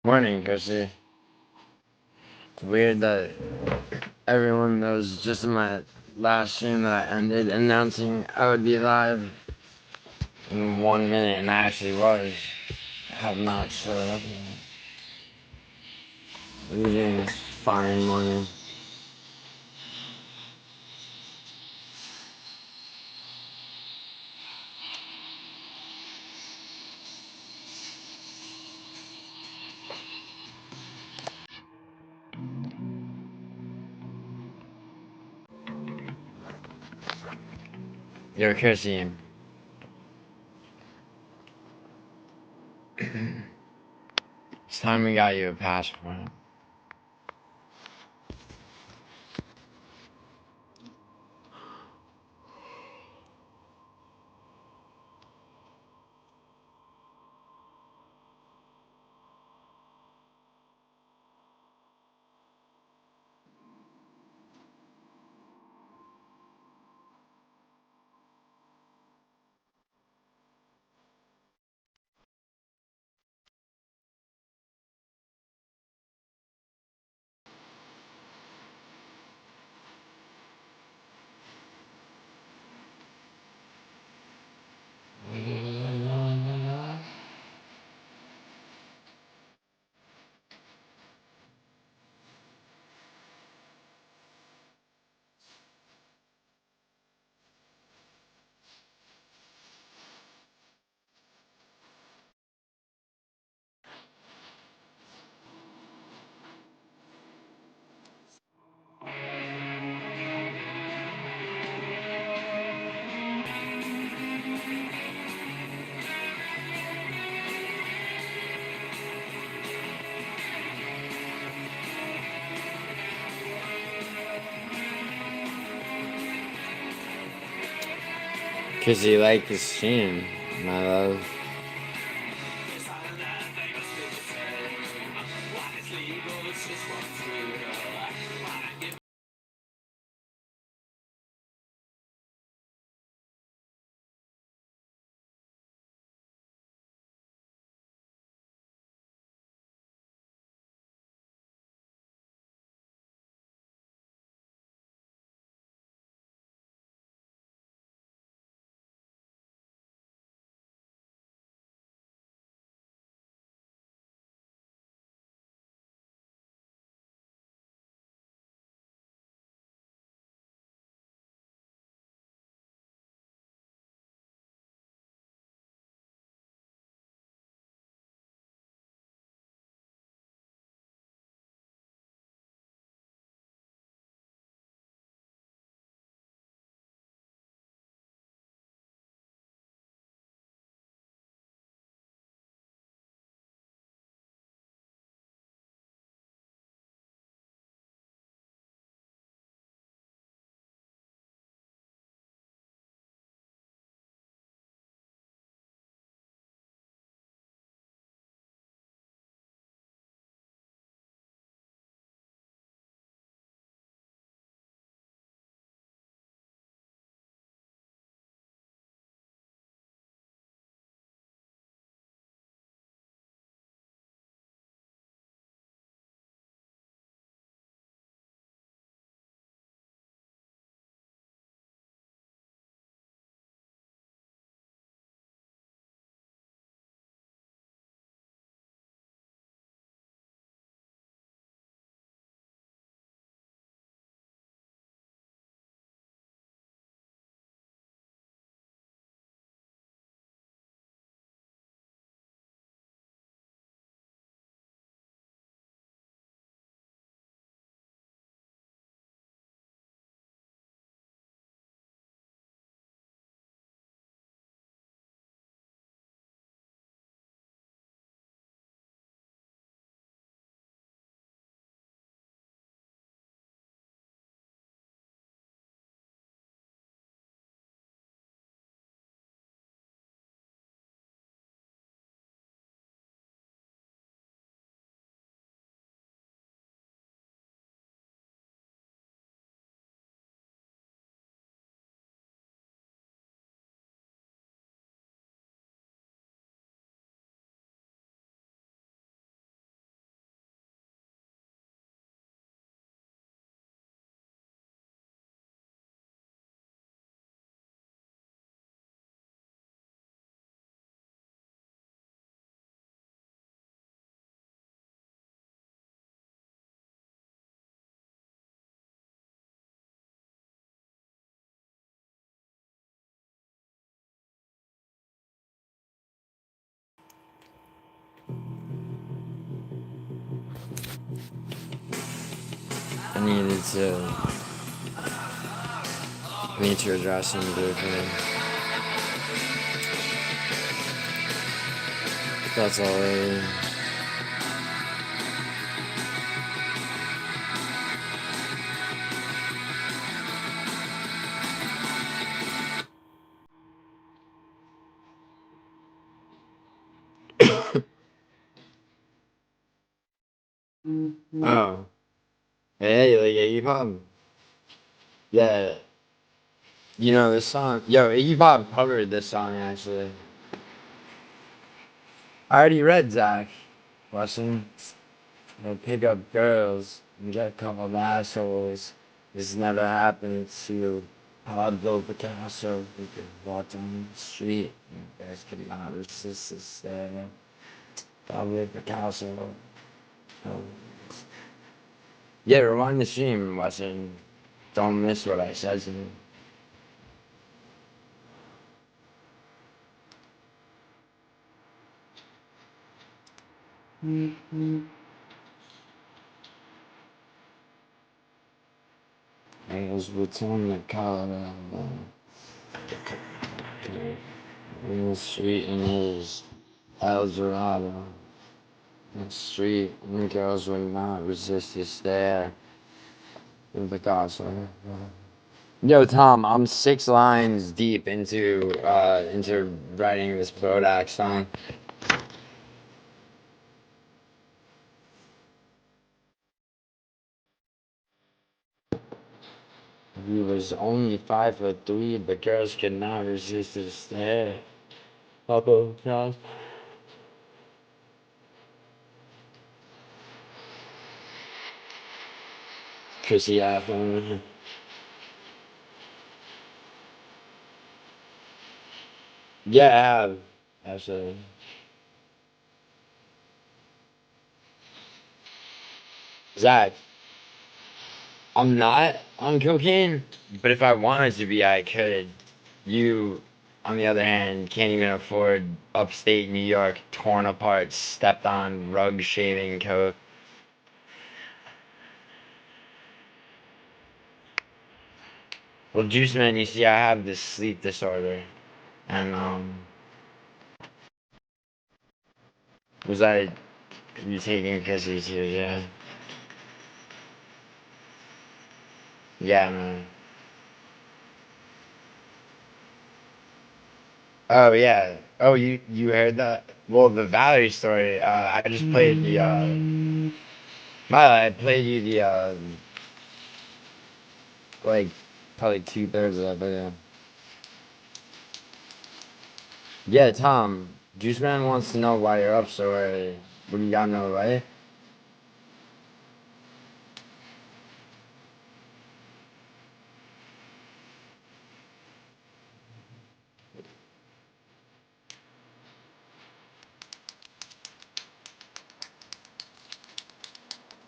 Morning, Chrissy. Weird that everyone knows just in my last stream that I ended announcing I would be live in 1 minute, and I actually was. Have not showed up yet. What are you doing this fine morning? Yo, Chrissy. It's time we got you a passport. Chrissy, like the stream, my love. I needed to need to address him briefly. That's all really. Oh. Hey, like Iggy Pop. Yeah. You know this song? Yo, Iggy Pop covered this song actually. I already read Zach. Listen. Pick up girls and get a couple of assholes. This never happened to Pablo Picasso. We could walk down the street and you guys could not resist the stare. Pablo Picasso. Oh. Yeah, rewind the stream, Wesson. Don't miss what I said to you. I was returning to Colorado in the street in his El Dorado. In the street, and girls would not resist his stare. In Picasso. Yo, Tom, I'm 6 lines deep into writing this Bodak song. He was only 5'3", but girls could not resist his stare. Pablo Picasso. Chrissy Apple. Yeah, I have. Absolutely. Zach, I'm not on cocaine, but if I wanted to be, I could. You, on the other hand, can't even afford upstate New York torn apart, stepped on, rug shaving coke. Well, Juice Man, you see, I have this sleep disorder, and was I you taking a kiss too? Yeah, yeah, man. Oh yeah. Oh, you heard that? Well, the Valerie story. I just played the. I played you the like probably 2/3 of that video. Yeah, Tom. Juice Man wants to know why you're up so early. What do you got know, right?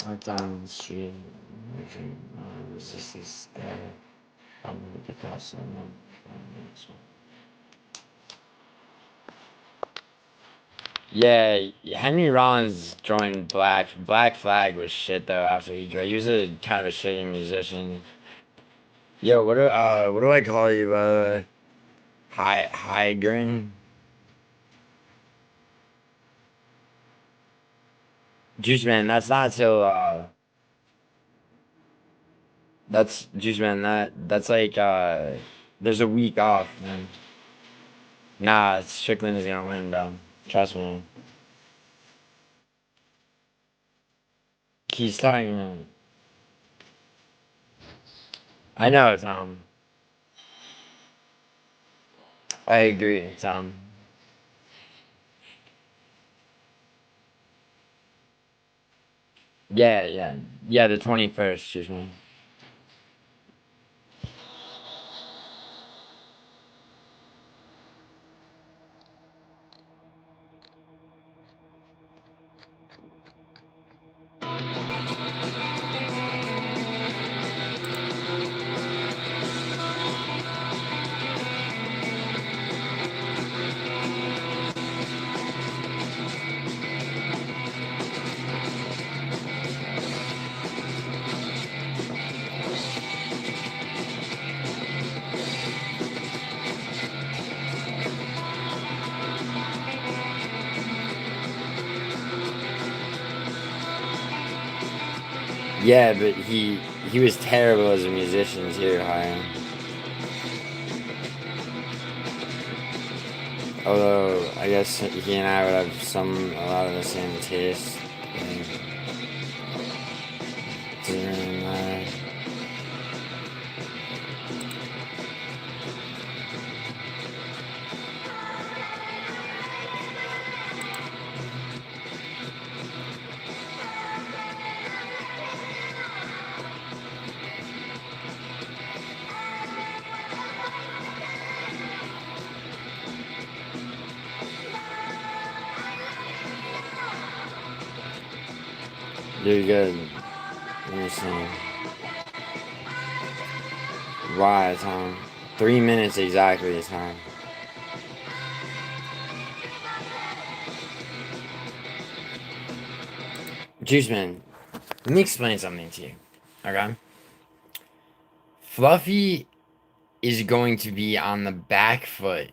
Right down the street. Resistance. I'm gonna get that someone. Yeah, Henry Rollins joined Black Flag was shit though after he joined. He was a kind of a shitty musician. Yo, what do I call you? Hygrin? Juice Man, that's not till that's Juice Man. That's like there's a week off, man. Nah, Strickland is gonna win, bro. Trust me. He's talking. I know, Tom. I agree, Tom. Yeah, yeah, yeah. The 21st, excuse me. Yeah, but he was terrible as a musician too, Hiram. Although I guess he and I would have a lot of the same taste. Like, doesn't really matter. You're good. Let me see. Why, Tom? 3 minutes exactly, Tom. Juiceman, let me explain something to you. Okay? Fluffy is going to be on the back foot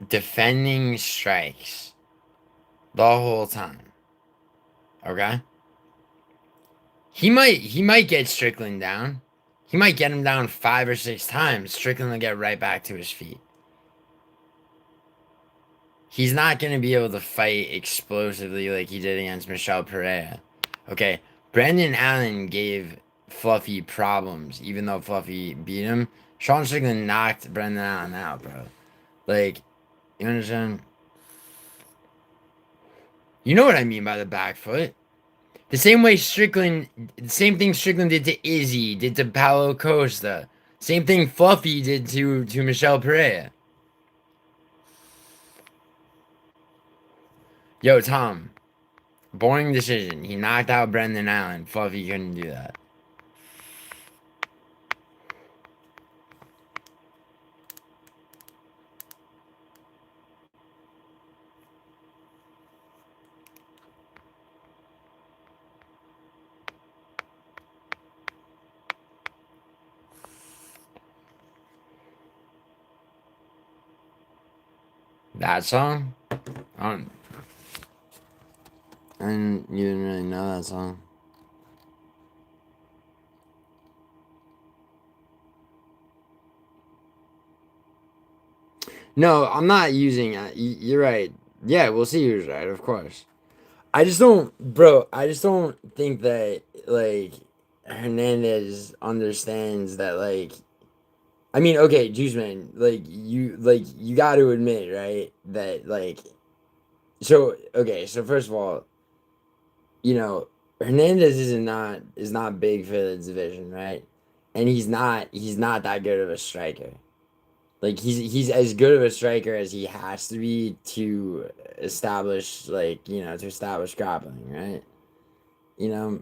defending strikes the whole time. Okay? He might get Strickland down. He might get him down 5 or 6 times. Strickland will get right back to his feet. He's not going to be able to fight explosively like he did against Michel Pereira. Okay, Brandon Allen gave Fluffy problems, even though Fluffy beat him. Sean Strickland knocked Brandon Allen out, bro. Like, you understand? You know what I mean by the back foot. The same way Strickland, the same thing Strickland did to Izzy, did to Paulo Costa. Same thing Fluffy did to Michel Pereira. Yo, Tom. Boring decision. He knocked out Brendan Allen. Fluffy couldn't do that. That song? I didn't even really know that song. No, I'm not using it. You're right. Yeah, we'll see who's right, of course. I just don't think that, like, Hernandez understands that, like, I mean, okay, Juiceman, like, you got to admit, right, that, like, so first of all, Hernandez is not big for the division, right? And he's not that good of a striker. Like he's as good of a striker as he has to be to establish to establish grappling, right? You know,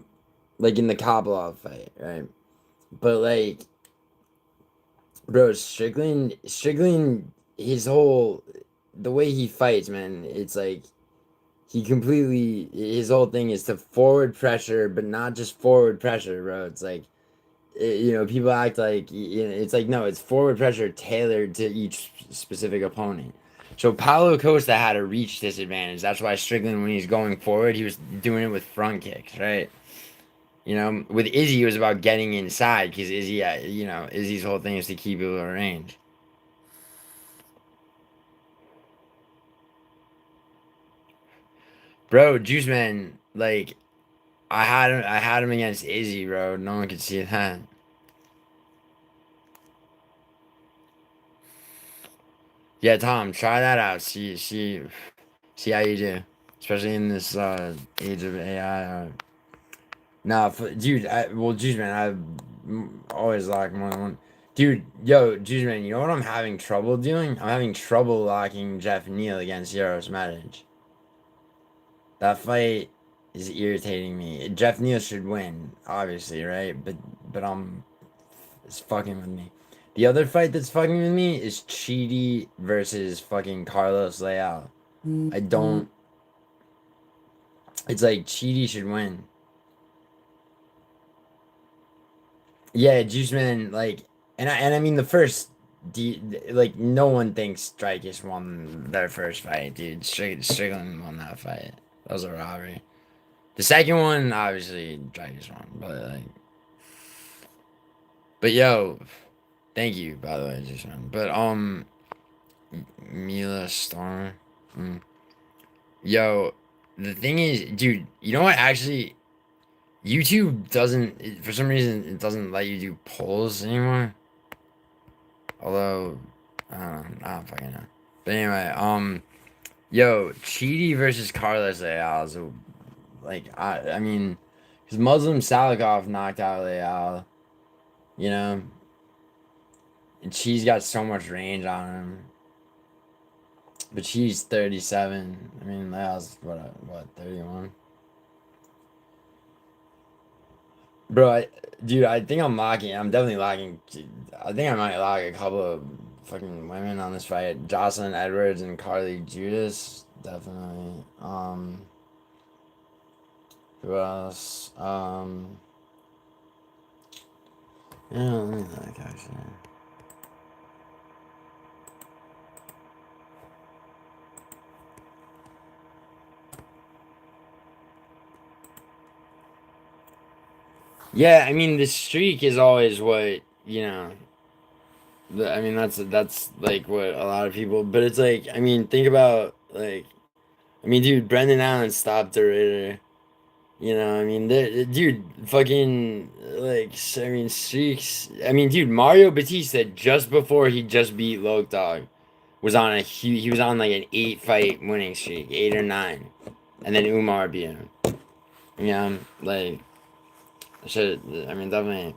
like in the Kopylov fight, right? But like, bro, Strickland, the way he fights, man, it's like his whole thing is to forward pressure, but not just forward pressure, bro. It's like people act like it's like no, it's forward pressure tailored to each specific opponent. So Paulo Costa had a reach disadvantage. That's why Strickland, when he's going forward, he was doing it with front kicks, right? With Izzy, it was about getting inside because Izzy's whole thing is to keep people at range. Bro, Juice Man, like I had him against Izzy, bro. No one could see that. Yeah, Tom, try that out. See how you do, especially in this age of AI. Nah, dude. Juice Man, always lock more than one. Dude, yo, Juice Man, you know what I'm having trouble doing? I'm having trouble locking Jeff Neal against Yaros Medic. That fight is irritating me. Jeff Neal should win, obviously, right? But it's fucking with me. The other fight that's fucking with me is Chidi versus fucking Carlos Leal. I don't. It's like Chidi should win. Yeah, Juice Man, like, and I mean the first, like, no one thinks Strikers won their first fight, dude. Strickland won that fight. That was a robbery. The second one, obviously, Dragon's wrong, but yo, thank you, by the way, just but Mila Storm, mm. Yo, the thing is, dude, you know what? Actually, YouTube doesn't, for some reason, it doesn't let you do polls anymore. Although, I don't know, I don't fucking know. But anyway, yo, Chidi versus Carlos Leal is I mean, because Muslim Salikov knocked out Leal, you know, and she's got so much range on him. But she's 37. I mean, Leal's what 31? Bro, dude, I think I'm locking. I'm definitely locking. I think I might lock a couple of fucking women on this fight. Jocelyn Edwards and Carly Judas, definitely. Who else? Yeah, let me look actually. Yeah, I mean the streak is always what you know. I mean that's like what a lot of people. But it's like I mean think about like I mean dude Brendan Allen stopped the Raider. You know I mean dude fucking I mean streaks. I mean dude Mario Batista just before he just beat Loke Dog was on he was on like an 8 fight winning streak 8 or 9, and then Umar beat him. You know like should I mean definitely.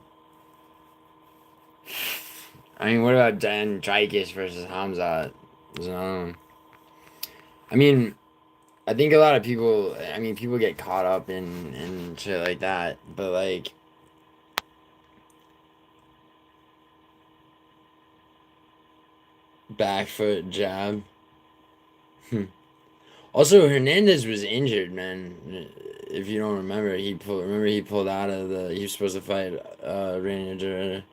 I mean, what about Dan Drykis versus Hamzat? There's another one. I mean, I think a lot of people. I mean, people get caught up in shit like that, but like back foot jab. Also, Hernandez was injured, man. If you don't remember, he pulled out of the. He was supposed to fight Rainier.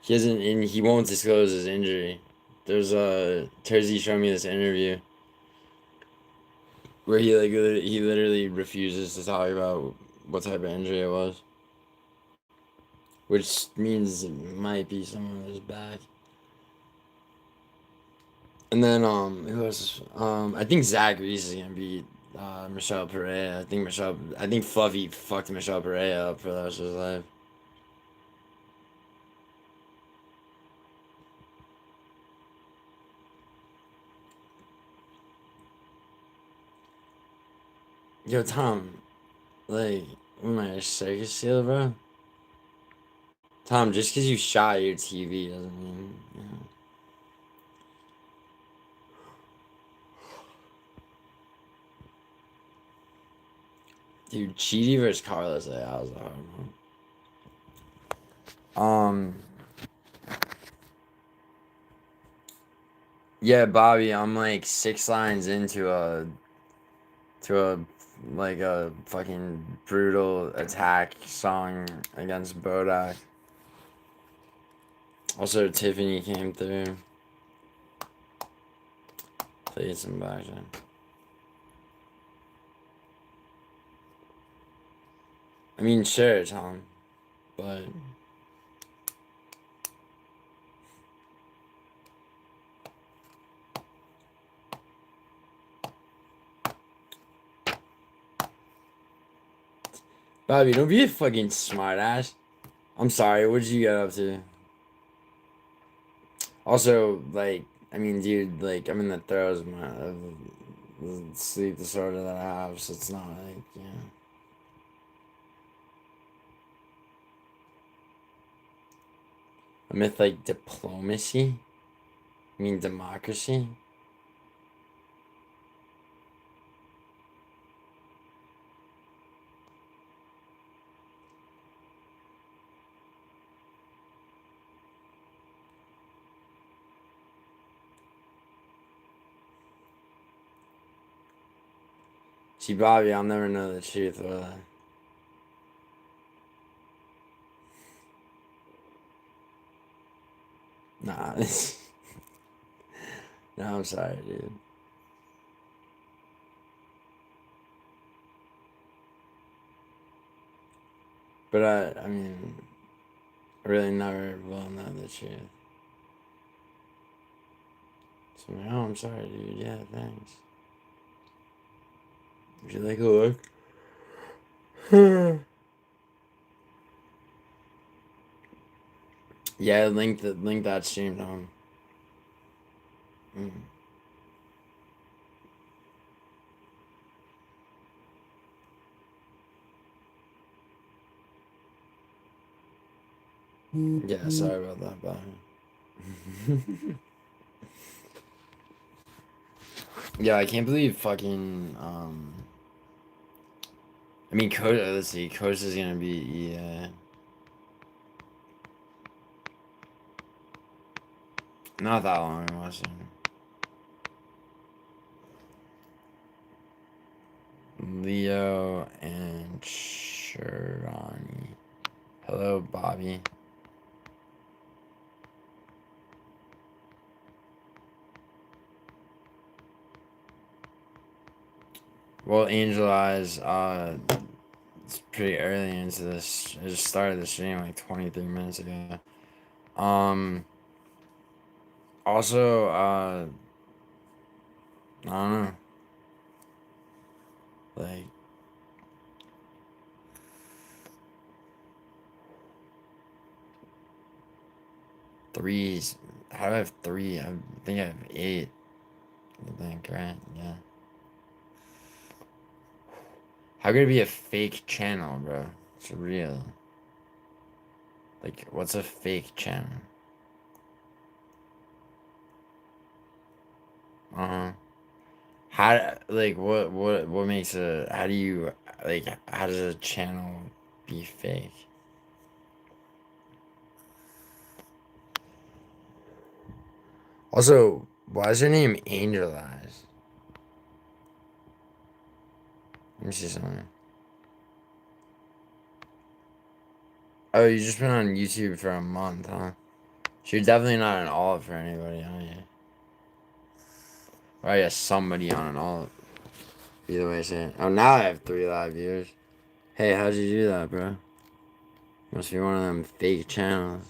He hasn't, and he won't disclose his injury. There's Terzi showed me this interview where he literally refuses to talk about what type of injury it was, which means it might be someone on his back. And then who else? I think Zach Reese is gonna beat Michelle Pereira. I think Fluffy fucked Michelle Pereira up for the rest of his life. Yo, Tom, like, what am I, a circus seal, bro? Tom, just because you shot your TV doesn't mean, you know. Dude, Chidi versus Carlos, that was a hard one. Yeah, Bobby, I'm like 6 lines into a like a fucking brutal attack song against Bodak. Also, Tiffany came through, played some blackjack. I mean, sure, Tom, but Bobby, don't be a fucking smartass. I'm sorry. What did you get up to? Also, like, I mean, dude, like, I'm in the throes of the sleep disorder that I have, so it's not like, you know. A myth like diplomacy? I mean, democracy? See, Bobby, I'll never know the truth, will I? Nah, no, I'm sorry, dude. But I mean, I really never will know the truth. So I'm like, oh, I'm sorry, dude. Yeah, thanks. Would you like a look? Yeah, link that stream down. Yeah, sorry about that, but yeah, I can't believe fucking I mean, let's see, Coach is gonna be not that long I'm watching. Leo and Shirani. Hello, Bobby. Well, Angel Eyes, it's pretty early into this. I just started the stream like 23 minutes ago. Also, I don't know. Like, threes. How do I have three? I think I have eight. I think, right? Yeah. How could it be a fake channel, bro? It's real. Like, what's a fake channel? Uh-huh. How, like, what makes how do you, like, how does a channel be fake? Also, why is her name Angel Eyes? Let me see something. Oh, you just been on YouTube for a month, huh? So you're definitely not an alt for anybody, are you? Or I guess somebody on an alt. Either way, say it. Oh, now I have 3 live viewers. Hey, how'd you do that, bro? Must be one of them fake channels.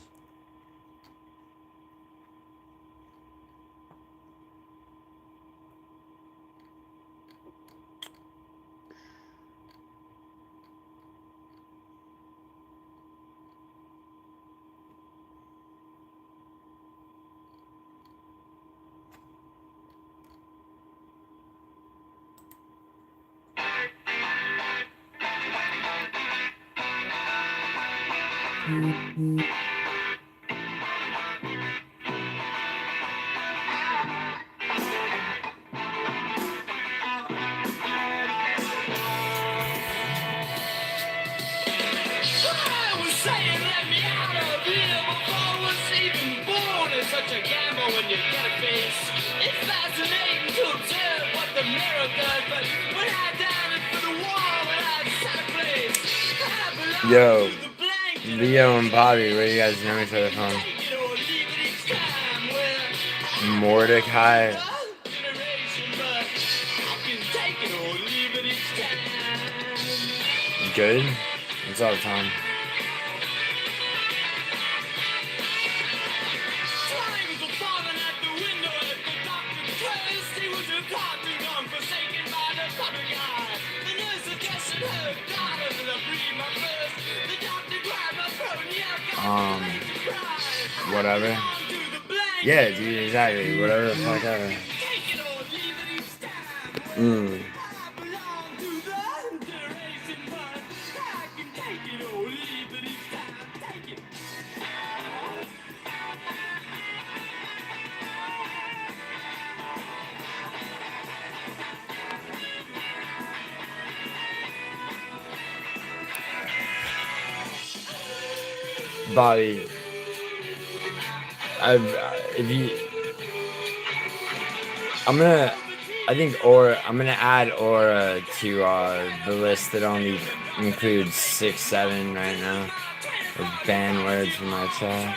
Yo, Leo and Bobby, where you guys know each other from? Mordecai. Good? What's up, Tom? Whatever. Yeah, dude, exactly. Whatever the fuck ever. Bobby, I'm gonna add Aura to the list that only includes 6, 7 right now. Or ban words from my chat.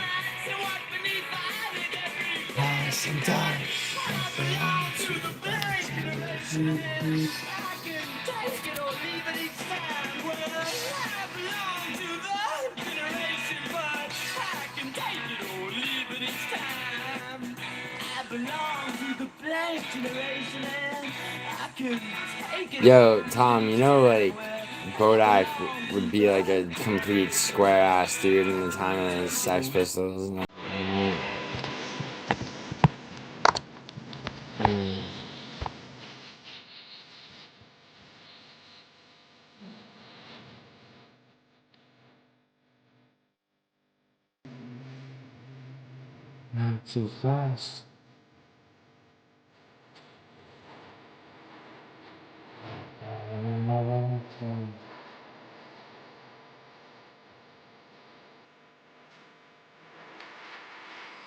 Yo, Tom, you know, like, Bodak would be like a complete square ass dude in the time of the Sex Pistols. Not too fast.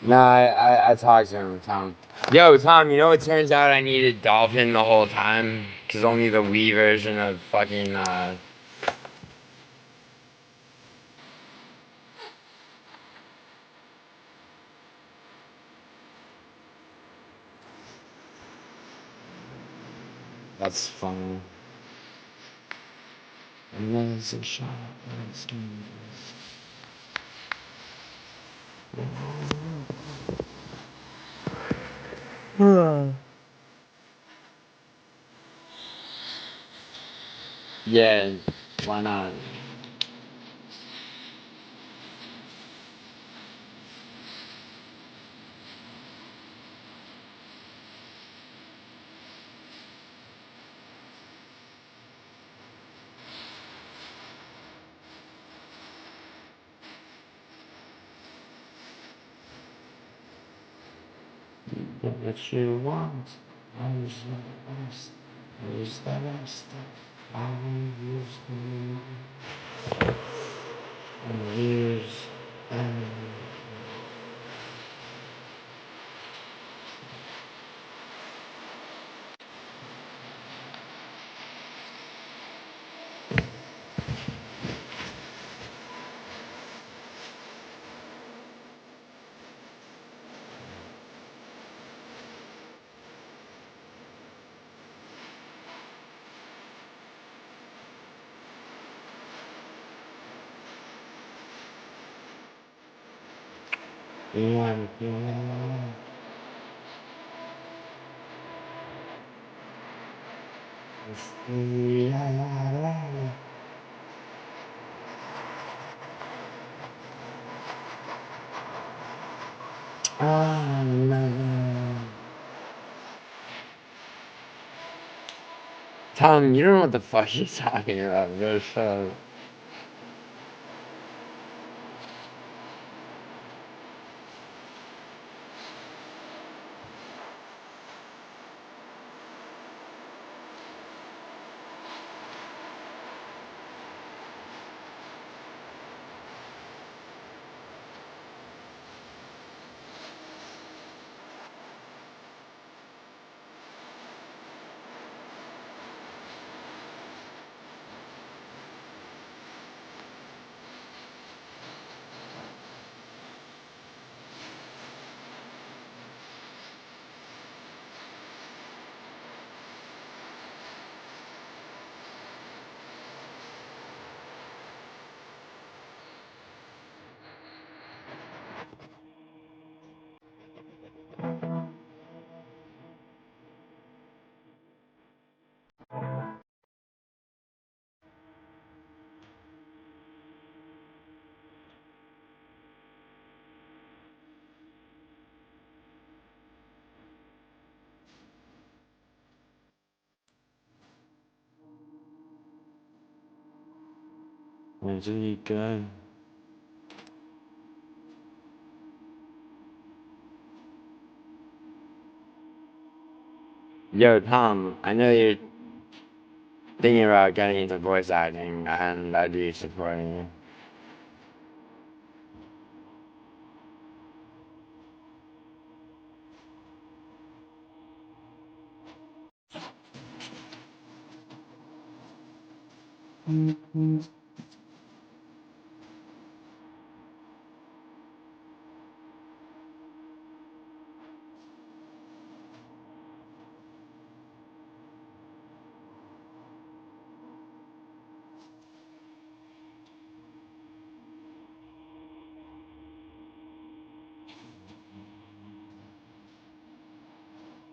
No, I talked to him, Tom. Yo, Tom, you know it turns out I needed Dolphin the whole time? Because only the Wii version of fucking, that's funny. And then it's a shot. Yeah, why not? What you want? I was the best. I was the best. I was the years. Yeah. Tom, you don't know what the fuck you're talking about, bro. Shut up. Where's he go? Yo, Tom, I know you're thinking about getting into voice acting, and I'd be supporting you.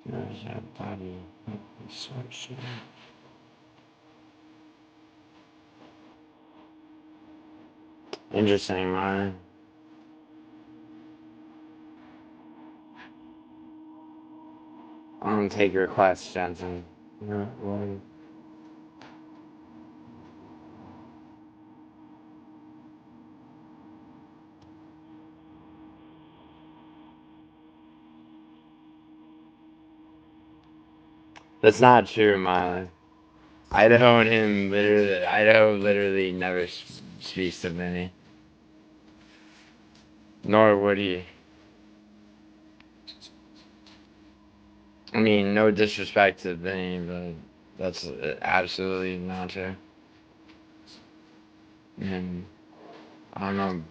There's that body. Search. Interesting, man. I'm gonna take your request, Jensen. Yeah, well, that's not true, Miley. Idaho literally never speaks to Vinny. Nor would he. I mean, no disrespect to Vinny, but that's absolutely not true. And I don't know.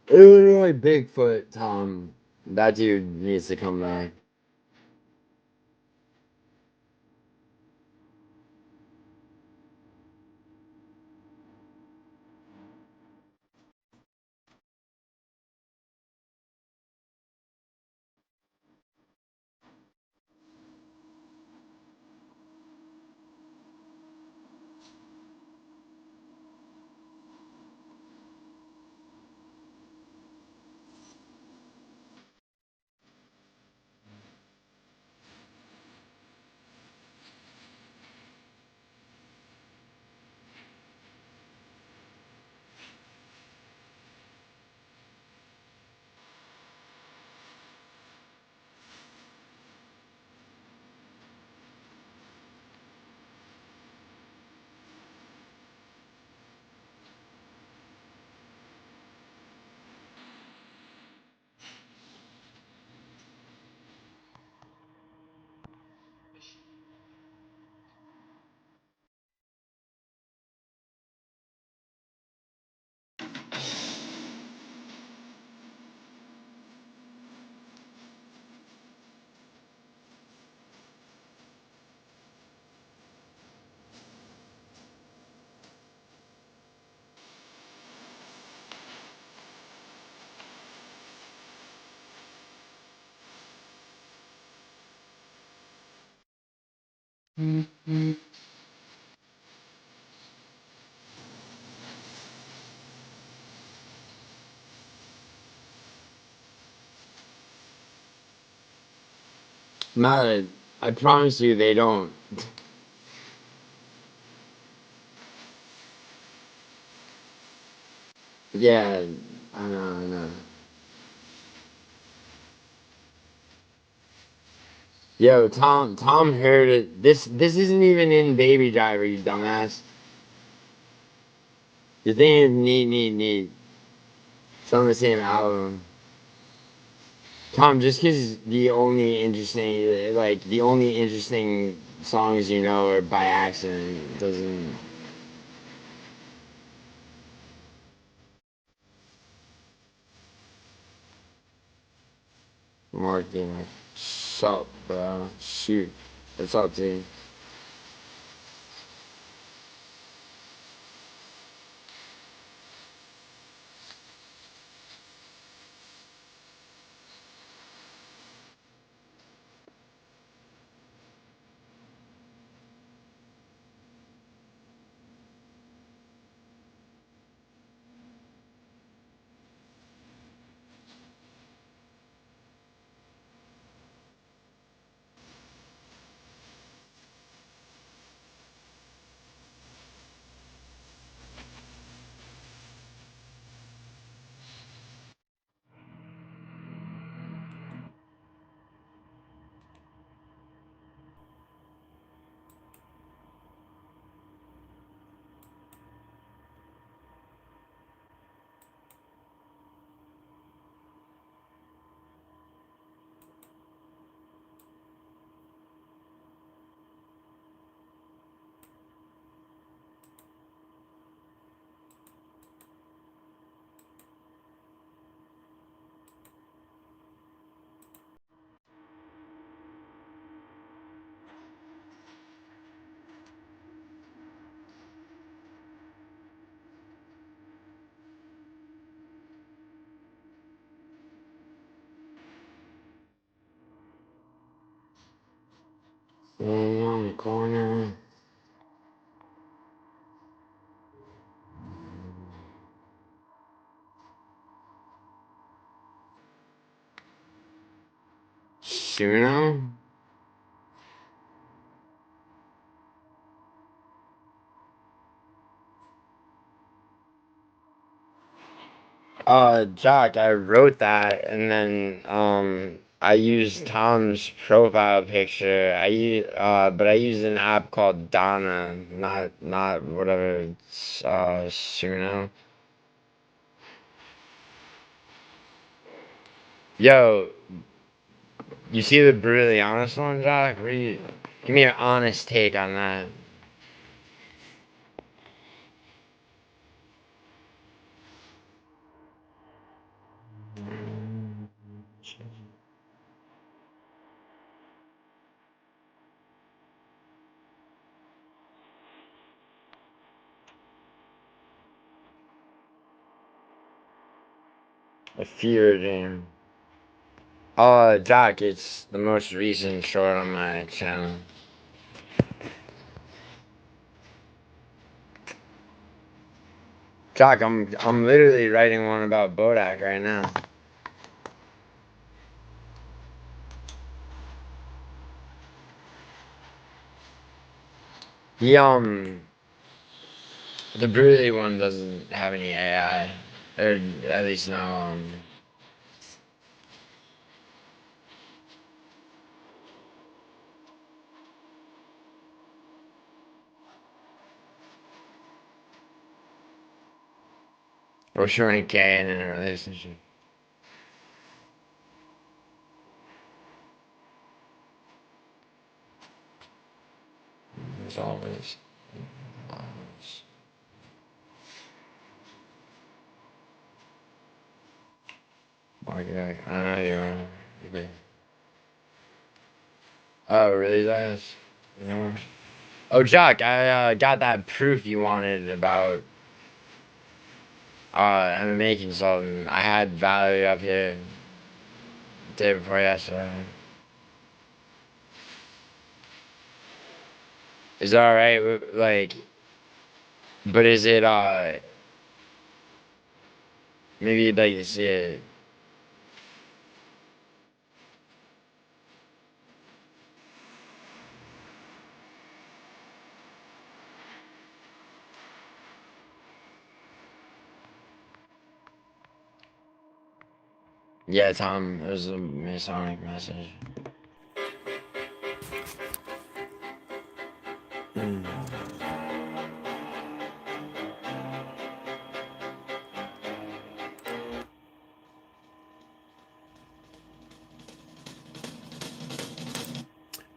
Illinois Bigfoot, Tom. That dude needs to come back. Matt, I promise you they don't. Yeah, I know. Yo, Tom heard it. This isn't even in Baby Driver, you dumbass. You're thinking of Need. It's on the same album. Tom, just because the only interesting songs you know are by accident doesn't marketing. Sup, bro? Shoot, what's up, dude? corner. Suno? Jack, I wrote that, and then, I used Tom's profile picture. But I used an app called Donna, not whatever, Suno. Yo, you see the brutally honest one, Jack? Give me your honest take on that. A fever dream. Jack, it's the most recent short on my channel. Jack, I'm literally writing one about Bodak right now. He the brutally one doesn't have any AI, or at least no or showing gay in a relationship. There's always. Okay, I know you. Oh, really, guys? Yeah. Oh, Jack, I got that proof you wanted about MMA consultant. I had Valerie up here the day before yesterday. Is that alright? Like, but is it maybe you'd like to see it? Yeah, Tom, there's a Masonic message.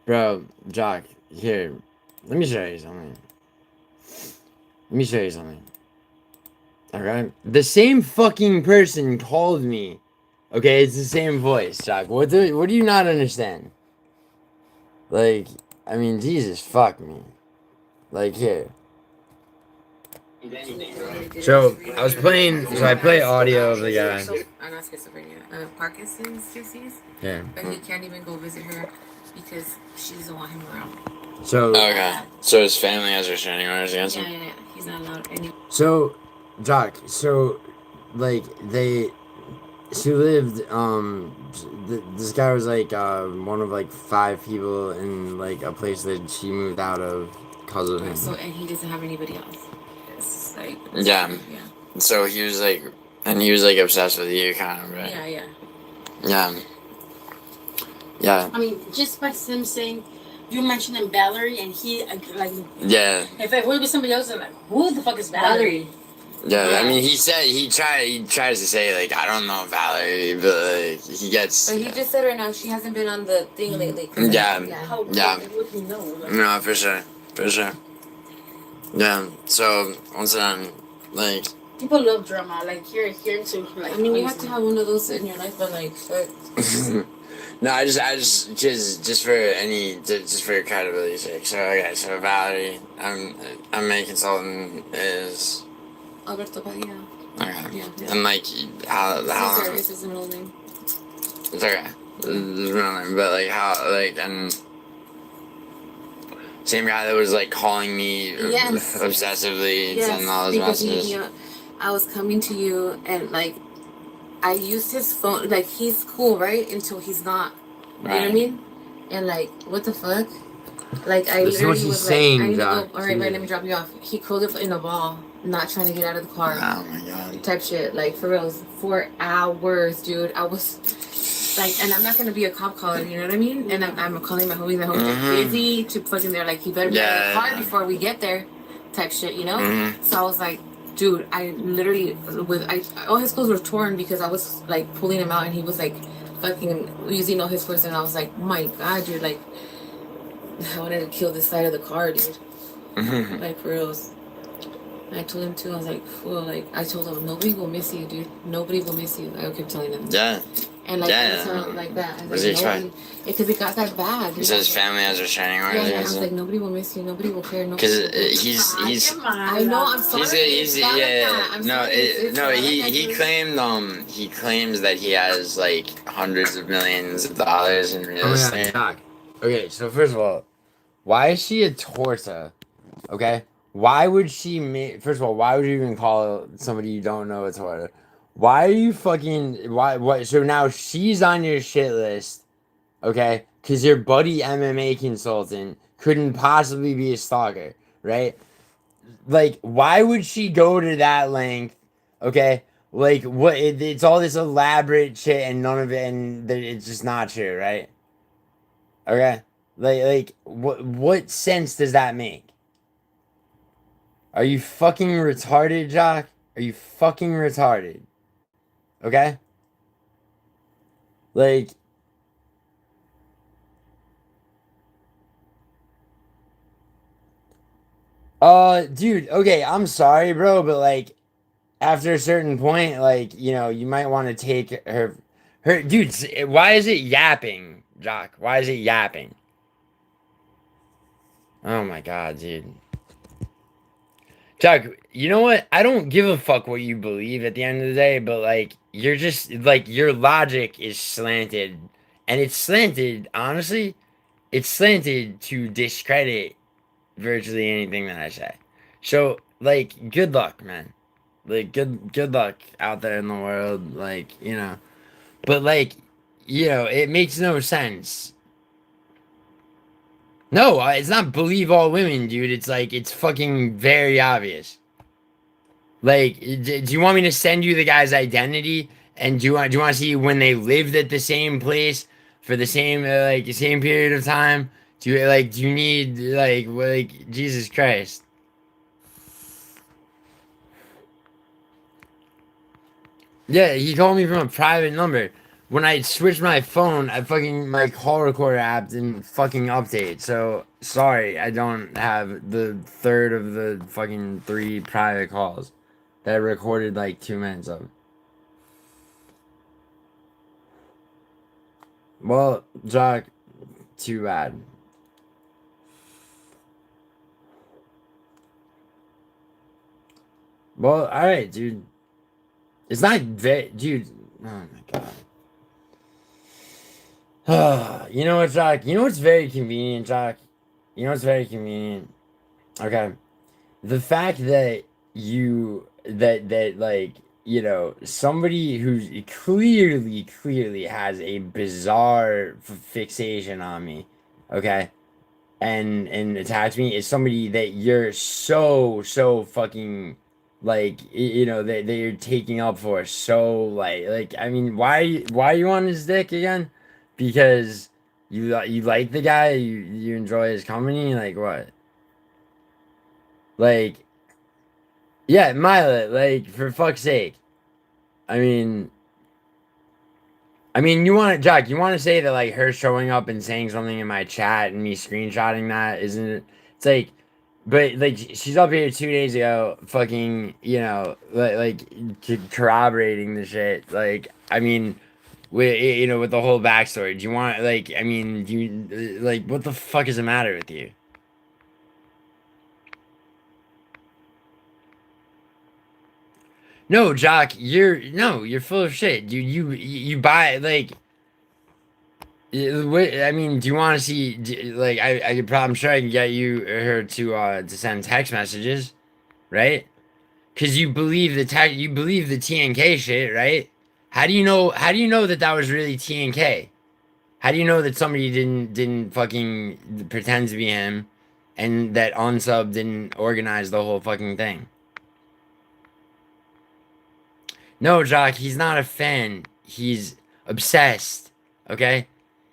Bro, Jock, here, let me show you something. Let me show you something. Okay? The same fucking person called me. Okay, it's the same voice, Jock. What do you not understand? Like, I mean, Jesus, fuck me. Like, here. So, I was playing, so I play audio of the guy. Not schizophrenia, Parkinson's disease. Yeah. But he can't even go visit her because she doesn't want him around. So, okay. So his family has restraining orders against him? Yeah. He's not allowed anymore. So, Jock, like, she lived, this guy was, like, one of, like, 5 people in, like, a place that she moved out of because of him. So, and he doesn't have anybody else. It's like... Yeah. So he was, like, obsessed with you, kind of, right? Yeah. Yeah. I mean, just by him saying, you mentioned him Valerie, and he, like... Yeah. If it would be somebody else, I'm like, who the fuck is Valerie? Yeah, I mean, he tries to say, like, I don't know Valerie, but, like, he gets... But he just said right now she hasn't been on the thing lately. Yeah. How would he know? Like, No, for sure. Yeah, so, once again, like... People love drama, like, you're here to, like... I mean, you have to have one of those in your life, but, like, No, I just for credibility's sake. So, okay, so Valerie, I'm main consultant is... Alberto Padilla. Okay. Yeah. And, like, how Caesar is his middle name. It's okay. There's no name, but, like, how, like, and... Same guy that was like calling me obsessively and sending all those messages. I was coming to you and like I used his phone. Like he's cool, right? Until he's not. You know what I mean? And like, what the fuck? Like I literally was saying, like, I need to go. All right, let me drop you off. He curled up in a ball, not trying to get out of the car. Oh my god. Type shit, like for real, for hours, dude. I was like, and I'm not gonna be a cop caller, you know what I mean? And I'm calling my homies. My homies busy to fucking there. Like he better be out of the car before we get there, type shit, you know? So I was like, dude, I literally all his clothes were torn because I was like pulling him out, and he was like fucking using all his clothes, and I was like, my god, dude, like. I wanted to kill this side of the car, dude. Like, for reals. And I told him, too, I was like, well, like, I told him, nobody will miss you, dude. Nobody will miss you. I kept telling him. Yeah. And, like, I was telling him like that. Was he trying? Because it got that bad. He said his family has restraining orders. Yeah, I was like, nobody will miss you. Nobody will care. Because he's. I know, I'm sorry. He claims that he has, like, hundreds of millions of dollars in real estate. Okay, so first of all, why is she a torta? Okay? Why would she first of all, why would you even call somebody you don't know a torta? Why are you fucking what so now she's on your shit list, okay? Cause your buddy MMA consultant couldn't possibly be a stalker, right? Like, why would she go to that length? Okay? Like what it's all this elaborate shit and none of it and it's just not true, right? Okay? Like what sense does that make? Are you fucking retarded, Jock? Are you fucking retarded? Okay? Like dude, okay, I'm sorry, bro, but like after a certain point, like, you know, you might want to take her dude, why is it yapping, Jock? Why is it yapping? Oh my god, dude. Chuck, you know what? I don't give a fuck what you believe at the end of the day, but like, you're just like, your logic is slanted. And it's slanted, honestly, it's slanted to discredit virtually anything that I say. So, like, good luck, man. Like, good luck out there in the world, like, you know. But like, you know, it makes no sense. No, it's not believe all women, dude. It's like, it's fucking very obvious. Like, do you want me to send you the guy's identity? And do you want to see when they lived at the same place for the same same period of time? Do you need like Jesus Christ? Yeah, he called me from a private number. When I switched my phone, my call recorder app didn't fucking update. So sorry, I don't have the third of the fucking 3 private calls that I recorded like 2 minutes of. Well, Jock, too bad. Well, alright, dude. It's not dude. Oh my god. You know what, Jock? You know what's very convenient, Jock? You know what's very convenient? Okay. The fact that like, you know, somebody who clearly has a bizarre fixation on me, okay, and attach me is somebody that you're so fucking like you know that you're taking up for so like I mean why are you on his dick again? Because you like the guy, you enjoy his company, like what? Like yeah, Mila, like for fuck's sake. I mean you want to, Jack, you want to say that, like, her showing up and saying something in my chat and me screenshotting that, isn't it? It's like, but, like, she's up here 2 days ago, fucking, you know, corroborating the shit. Like, I mean, you know, with the whole backstory. Do you want, like, I mean, do you, like, what the fuck is the matter with you? No, Jock, you're full of shit, dude. You buy, like, I mean, do you want to see? Like, I could probably, I'm sure I can get you her to send text messages, right? Because you believe the TNK shit, right? How do you know? How do you know that that was really TNK? How do you know that somebody didn't fucking pretend to be him, and that Unsub didn't organize the whole fucking thing? No, Jock, he's not a fan. He's obsessed. Okay,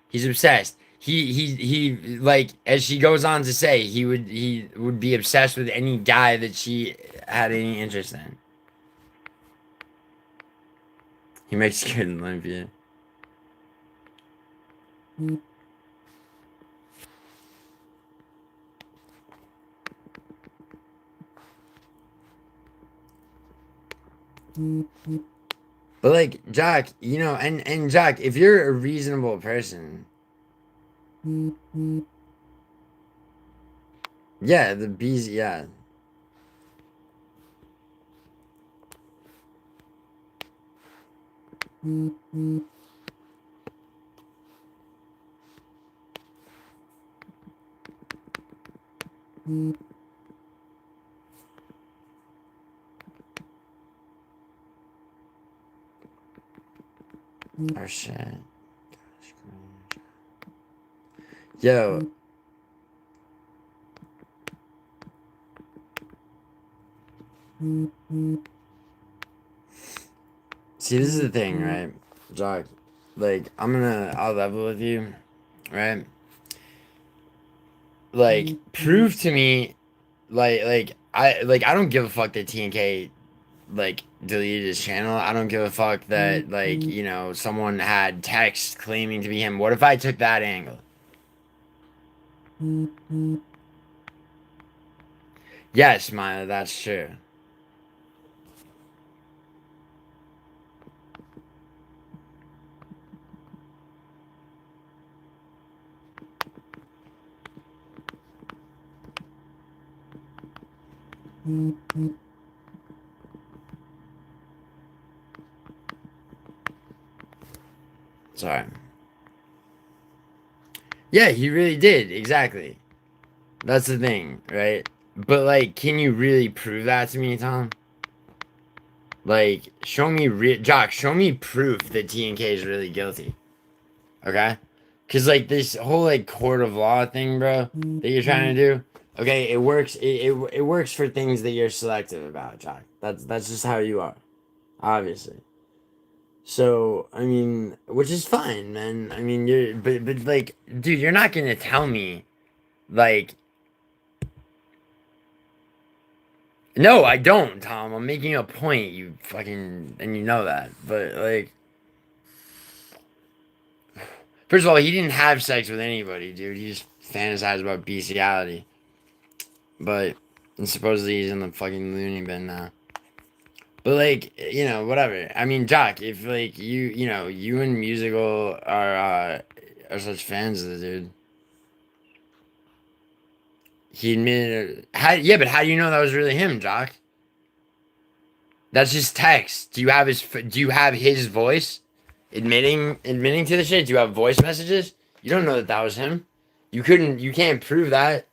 he's obsessed. He like as she goes on to say, he would be obsessed with any guy that she had any interest in. He makes good in Olympia. But like Jock, and Jock, if you're a reasonable person, yeah, the bees, yeah. Oh shit. Yo. See, this is the thing, right? Jock, like, I'll level with you, right? Like, prove to me, I don't give a fuck that TNK, like, deleted his channel. I don't give a fuck that, like, someone had text claiming to be him. What if I took that angle? Yes, Maya, that's true. Sorry. Yeah, he really did, exactly. That's the thing, right? But, like, can you really prove that to me, Tom? Like, Jock, show me proof that TNK is really guilty. Okay? Because, like, this whole, like, court of law thing, bro, that you're trying to do, okay, it works. It works for things that you're selective about, Jock. That's just how you are, obviously. So, I mean, which is fine, man. I mean, but, like, dude, you're not gonna tell me, like, no, I don't, Tom. I'm making a point, you fucking, and you know that. But, like, first of all, he didn't have sex with anybody, dude. He just fantasized about bestiality. But, and supposedly he's in the fucking loony bin now. But, like, whatever. I mean, Jock, if, like, you and Musical are such fans of the dude. He admitted it. Yeah, but how do you know that was really him, Jock? That's just text. Do you have his voice admitting to the shit? Do you have voice messages? You don't know that that was him. You can't prove that.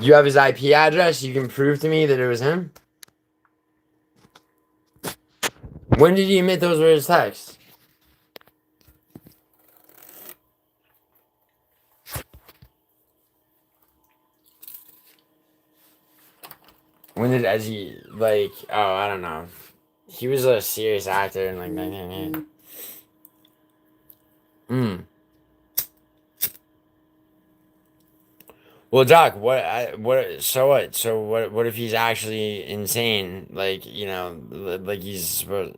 You have his IP address. You can prove to me that it was him. When did he admit those were his texts? When did as he like? Oh, I don't know. He was a serious actor in like 1998. Hmm. Well, Doc, so what? So what if he's actually insane? Like, like he's supposed.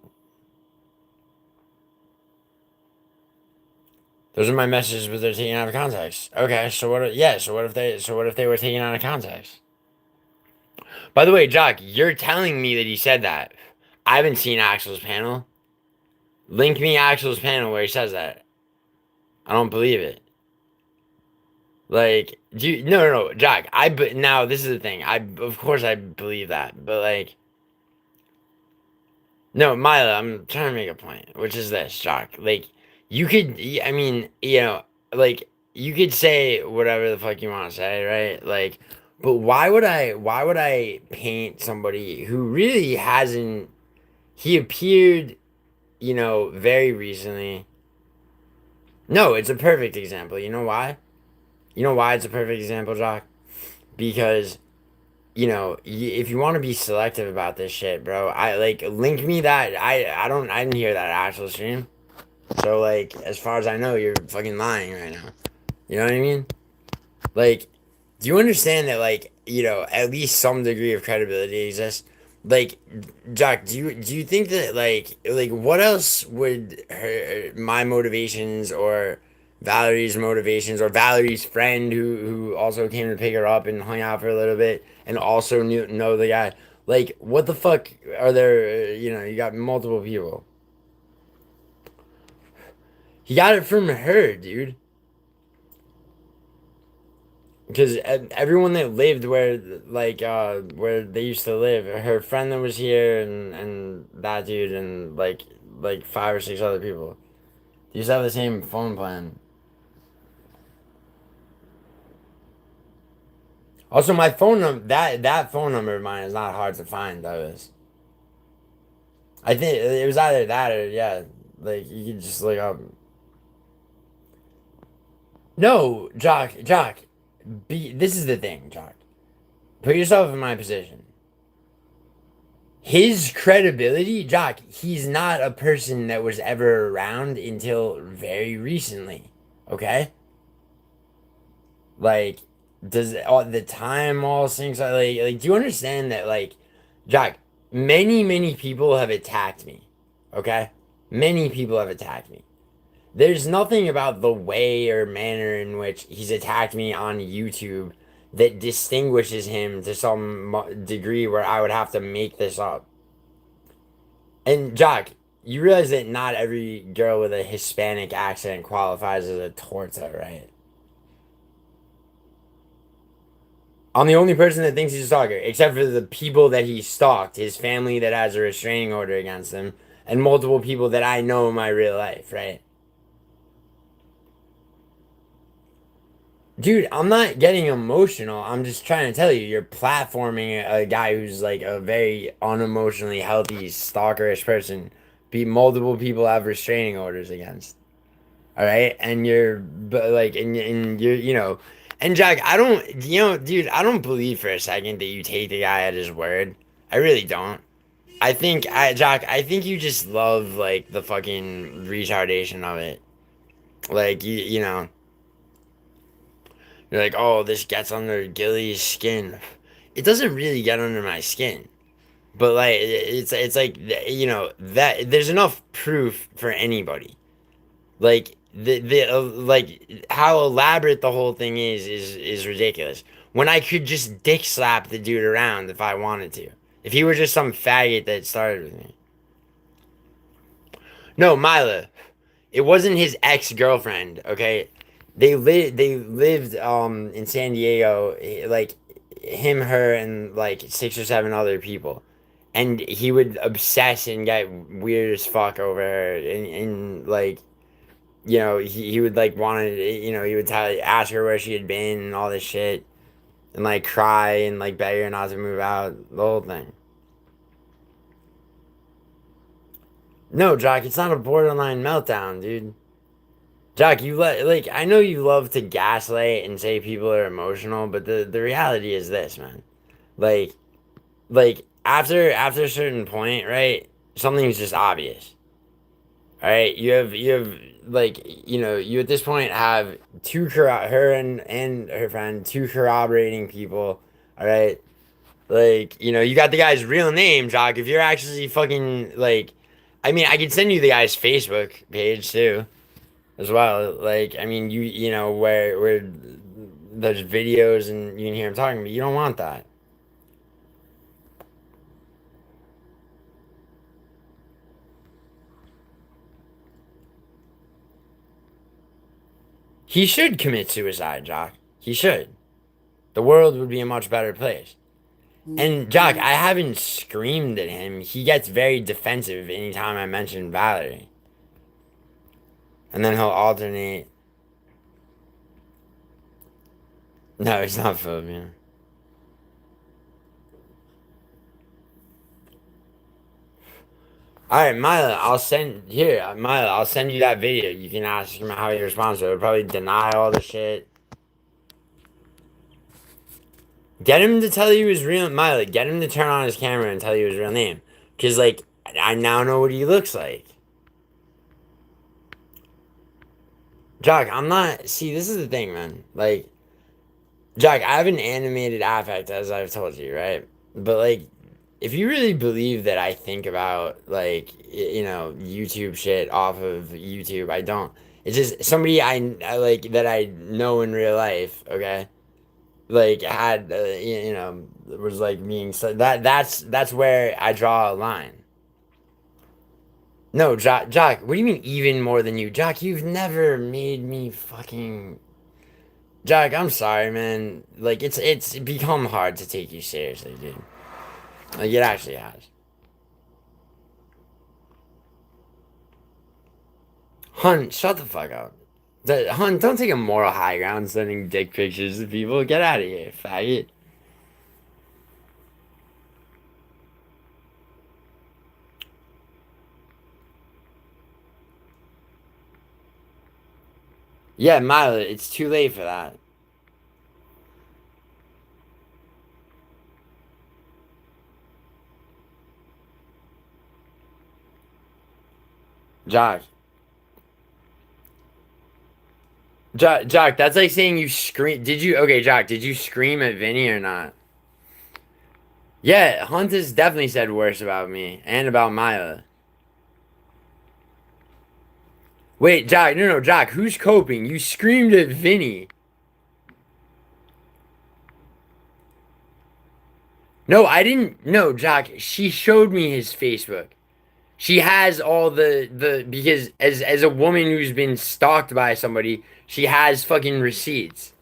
Those are my messages, but they're taken out of context. Okay, so what? Yeah, so what if they were taken out of context? By the way, Doc, you're telling me that he said that. I haven't seen Axel's panel. Link me Axel's panel where he says that. I don't believe it. Like, no, Jack. But now this is the thing. Of course I believe that, but like, No, Mila, I'm trying to make a point, which is this, Jock. Like, you could, I mean, like, you could say whatever the fuck you want to say, right? Like, but why would I paint somebody who really hasn't, he appeared, very recently. No, it's a perfect example. You know why? You know why it's a perfect example, Jock? Because if you want to be selective about this shit, bro, I like link me that. I didn't hear that actual stream. So like, as far as I know, you're fucking lying right now. You know what I mean? Like, do you understand that like at least some degree of credibility exists? Like, Jack, do you think that like what else would my motivations or Valerie's motivations or Valerie's friend who also came to pick her up and hung out for a little bit and also know the guy, like what the fuck are there? You got multiple people. He got it from her, dude. Because everyone that lived where they used to live, her friend that was here and that dude and like 5 or 6 other people, they used to have the same phone plan. Also, my phone number that phone number of mine is not hard to find. That was, I think it was either that or yeah, like you could just look up. No, Jock, this is the thing, Jock. Put yourself in my position. His credibility, Jock, he's not a person that was ever around until very recently. Okay? Like, does all the time all things like do you understand that Jock, many people have attacked me. Okay? Many people have attacked me. There's nothing about the way or manner in which he's attacked me on YouTube that distinguishes him to some degree where I would have to make this up. And Jock, you realize that not every girl with a Hispanic accent qualifies as a torta, right? I'm the only person that thinks he's a stalker, except for the people that he stalked, his family that has a restraining order against him, and multiple people that I know in my real life, right? Dude, I'm not getting emotional. I'm just trying to tell you, you're platforming a guy who's like a very unemotionally healthy, stalkerish person. Be multiple people have restraining orders against. All right, and you're but like and you're and Jack, I don't dude, I don't believe for a second that you take the guy at his word. I really don't. Jack, I think you just love like the fucking retardation of it. Like you're like, oh, this gets under Gilly's skin. It doesn't really get under my skin, but like it's like that there's enough proof for anybody. Like like how elaborate the whole thing is ridiculous. When I could just dick slap the dude around if I wanted to. If he were just some faggot that started with me. No, Mila. It wasn't his ex girlfriend. Okay, they lived in San Diego. Like him, her, and like 6 or 7 other people. And he would obsess and get weird as fuck over her, and like he would like want to, he would ask her where she had been and all this shit, and like cry and like beg her not to move out, the whole thing. No, Jock, it's not a borderline meltdown, dude. Jock, like I know you love to gaslight and say people are emotional, but the reality is this, man. Like after a certain point, right? Something's just obvious. All right, you have like you at this point have her and her friend, two corroborating people. All right, like you got the guy's real name, Jock. If you're actually fucking like, I mean, I could send you the guy's Facebook page too, as well. Like, I mean, where there's videos and you can hear him talking, but you don't want that. He should commit suicide, Jock. He should. The world would be a much better place. And Jock, I haven't screamed at him. He gets very defensive anytime I mention Valerie. And then he'll alternate. No, it's not Philippine. All right, Mila, I'll send you that video. You can ask him how he responds to it. He'll probably deny all the shit. Get him to tell you his real Mila. Get him to turn on his camera and tell you his real name. Cause like I now know what he looks like. Jock, I'm not. See, this is the thing, man. Like, Jock, I have an animated affect, as I've told you, right? But like, if you really believe that I think about like YouTube shit off of YouTube, I don't. It's just somebody I like that I know in real life. Okay, like had was like being so that's where I draw a line. No, Jock, what do you mean even more than you? Jock, you've never made me fucking. Jock, I'm sorry, man. Like it's become hard to take you seriously, dude. Like it actually has. Hun, shut the fuck up. Hun, don't take a moral high ground sending dick pictures to people. Get out of here, faggot. Yeah, Mila, it's too late for that. Jock. Jock, that's like saying you scream. Okay, Jock, did you scream at Vinny or not? Yeah, Hunt has definitely said worse about me and about Mila. Wait, Jock, no, Jock, who's coping? You screamed at Vinny. No, I didn't. No, Jock, she showed me his Facebook. She has all the because as a woman who's been stalked by somebody, she has fucking receipts.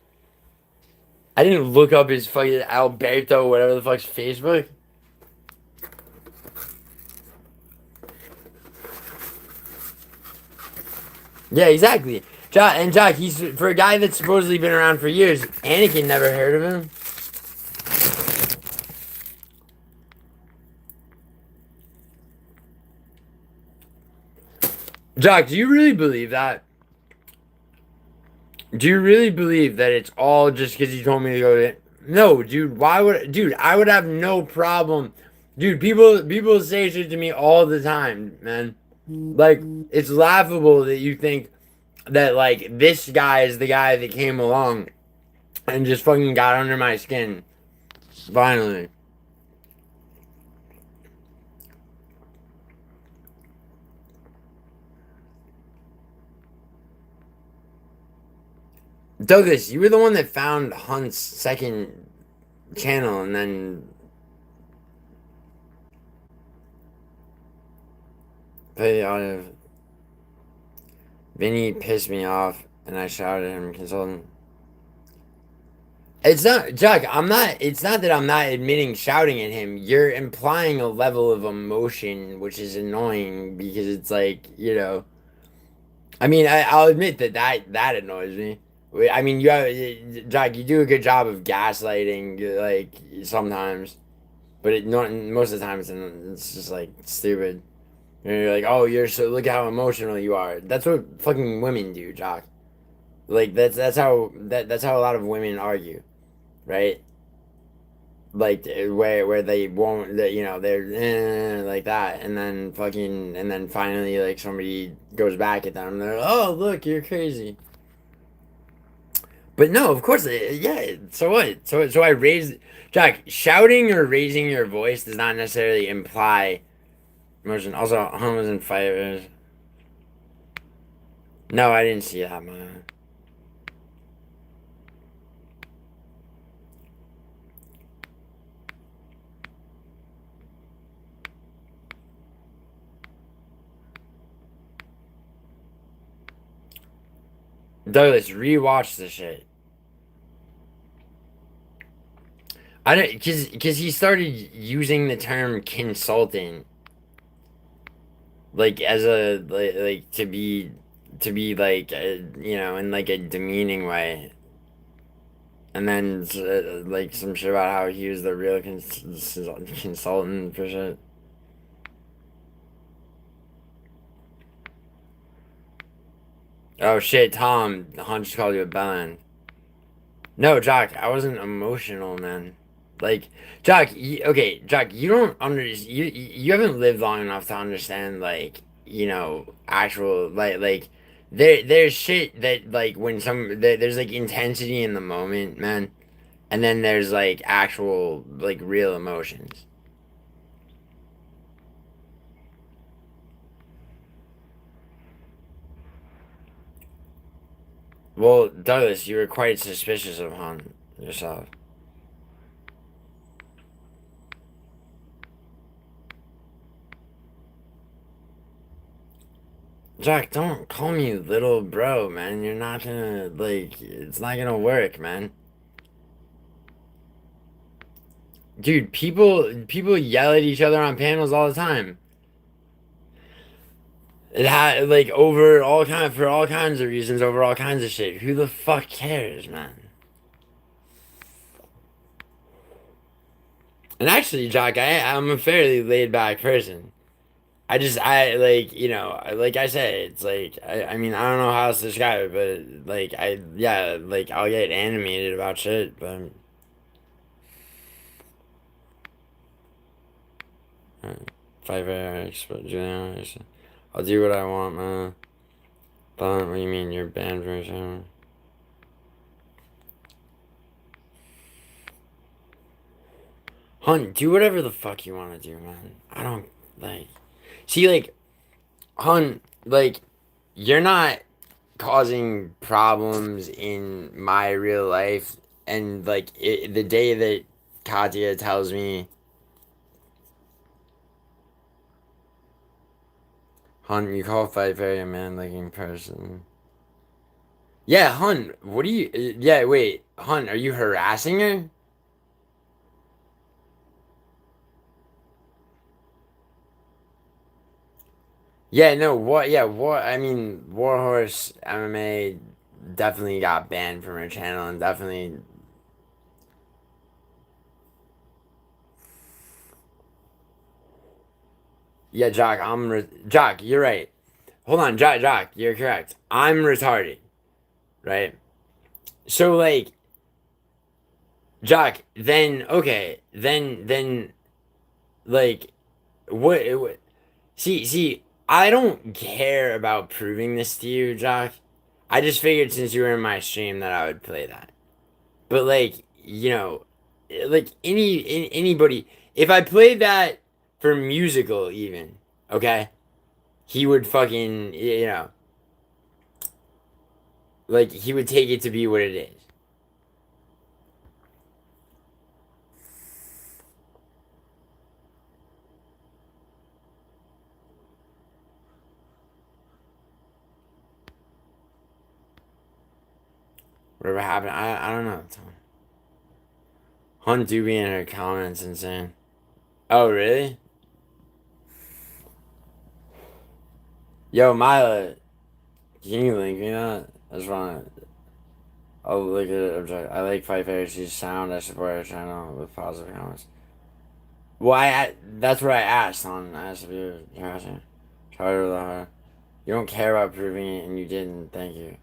I didn't look up his fucking Alberto, whatever the fuck's Facebook. Yeah, exactly. Jock, he's for a guy that's supposedly been around for years. Anakin never heard of him. Jock, do you really believe that? Do you really believe that it's all just because you told me to go to? No, dude. Why would, dude? I would have no problem, dude. People say shit to me all the time, man. Like it's laughable that you think that like this guy is the guy that came along and just fucking got under my skin. Finally. Douglas, you were the one that found Hunt's second channel and then play the audio. Vinny pissed me off and I shouted at him, consultant. It's not, Chuck, I'm not, it's not that I'm not admitting shouting at him. You're implying a level of emotion, which is annoying because it's like, I mean, I'll admit that annoys me. I mean, Jack, you do a good job of gaslighting, like sometimes, but not most of the time it's just like stupid. And you're like, oh, you're so look how emotional you are. That's what fucking women do, Jock. Like that's how a lot of women argue, right? Like where they won't, they're like that, and then finally like somebody goes back at them, and they're like, oh look, you're crazy. But no, of course, yeah. So what? So I raised Jack. Shouting or raising your voice does not necessarily imply emotion. Also, homos and fighters. No, I didn't see that, man. Douglas, rewatch the shit. I don't, because he started using the term consultant, like as a like to be like in like a demeaning way, and then like some shit about how he was the real consultant for shit. Oh shit, Tom, Hunch called you a bellend. No, Jock, I wasn't emotional, man. Like, Jock, okay, Jock, you don't you haven't lived long enough to understand, like, actual, like, there's shit that, like, when there's, like, intensity in the moment, man, and then there's, like, actual, like, real emotions. Well, Douglas, you were quite suspicious of Han yourself. Jack, don't call me little bro, man. You're not gonna, like, it's not gonna work, man. Dude, people yell at each other on panels all the time. It had like over all kind for all kinds of reasons, over all kinds of shit. Who the fuck cares, man? And actually, Jack, I'm a fairly laid back person. I like like I said, it's like I mean I don't know how else to describe it, but like yeah, like I'll get animated about shit, but uh, five X, but Juliano, I'll do what I want, man. But what do you mean you're banned from your channel? Hun, do whatever the fuck you want to do, man. I don't like. See, like, Hun, like, you're not causing problems in my real life, and like, the day that Katya tells me, Hun, you call Fight Fairy a man-looking person. Yeah, Hun, what do you? Yeah, wait, Hun, are you harassing her? Yeah, no, what? Yeah, what? I mean, Warhorse MMA definitely got banned from her channel, and definitely. Yeah, Jock, Jock, you're right. Hold on, Jock, you're correct. I'm retarded, right? So like, Jock, then okay, then like, what? See, I don't care about proving this to you, Jock. I just figured since you were in my stream that I would play that. But like, like anybody, if I played that for musical even, okay, he would fucking like he would take it to be what it is. Whatever happened, I don't know. Hunt Doobie in her comments insane. Oh really? Yo, Mila, can you link me that? I just wanna. I'll look at it. Object. I like Fight Fairy. She's sound. I support her channel with positive comments. Well, that's what I asked on. I asked if you were harassing. Charter the heart. You don't care about proving it, and you didn't. Thank you.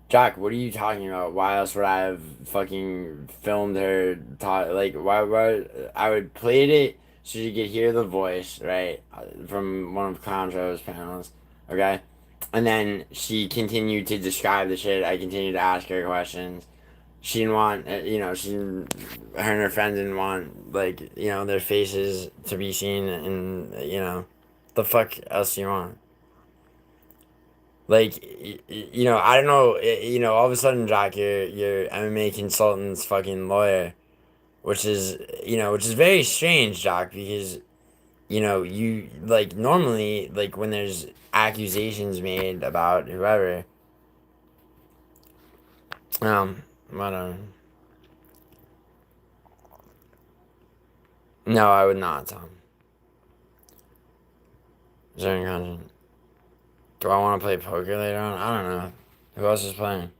Jack, what are you talking about? Why else would I have fucking filmed her talk? Like, why I would played it so you could hear the voice, right? From one of Contro's panels, okay? And then she continued to describe the shit. I continued to ask her questions. She didn't want, her and her friends didn't want, like, their faces to be seen, and, the fuck else you want? Like, I don't know, all of a sudden, Jack, your MMA consultant's fucking lawyer, which is very strange, Jack, because, you, like, normally, like, when there's accusations made about whoever, whatever. No, I would not, Tom. Is there any content? Do I want to play poker later on? I don't know. Who else is playing?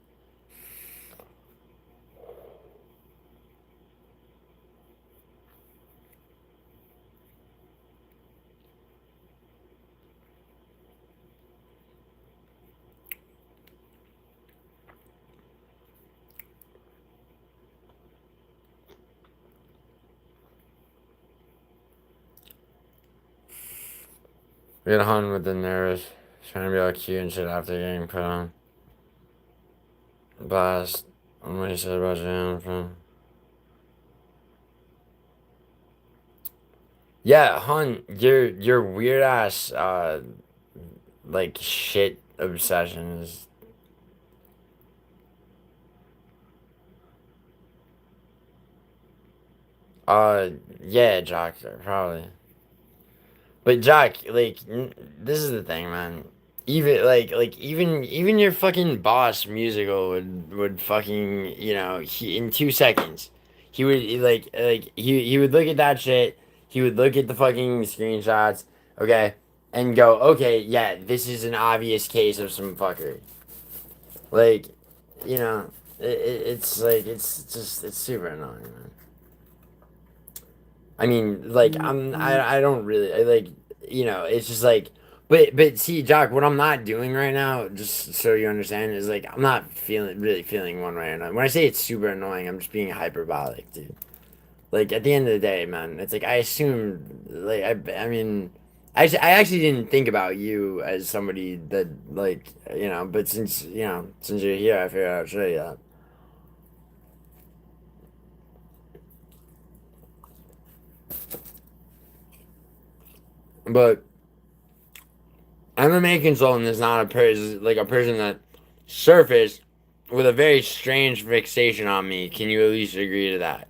We got Hun with the nervous, trying to be all cute and shit after getting put on blast on what he said about Jan from. Yeah, Hun, your weird ass like shit obsession is uh yeah, Jock, probably. But Jock, like, this is the thing, man. Even your fucking boss musical would fucking in 2 seconds he would he would look at that shit. He would look at the fucking screenshots, okay, and go, okay, yeah, this is an obvious case of some fuckery. Like, you know, it's like it's super annoying, man. I mean, like I don't really it's just like but see, Jock, what I'm not doing right now, just so you understand, is like I'm not feeling one right now. When I say it's super annoying, I'm just being hyperbolic, dude. Like at the end of the day, man, it's like I assume like I mean I actually didn't think about you as somebody that but since you're here, I figured I'd show you that. But MMA consultant is not a person that surfaced with a very strange fixation on me. Can you at least agree to that?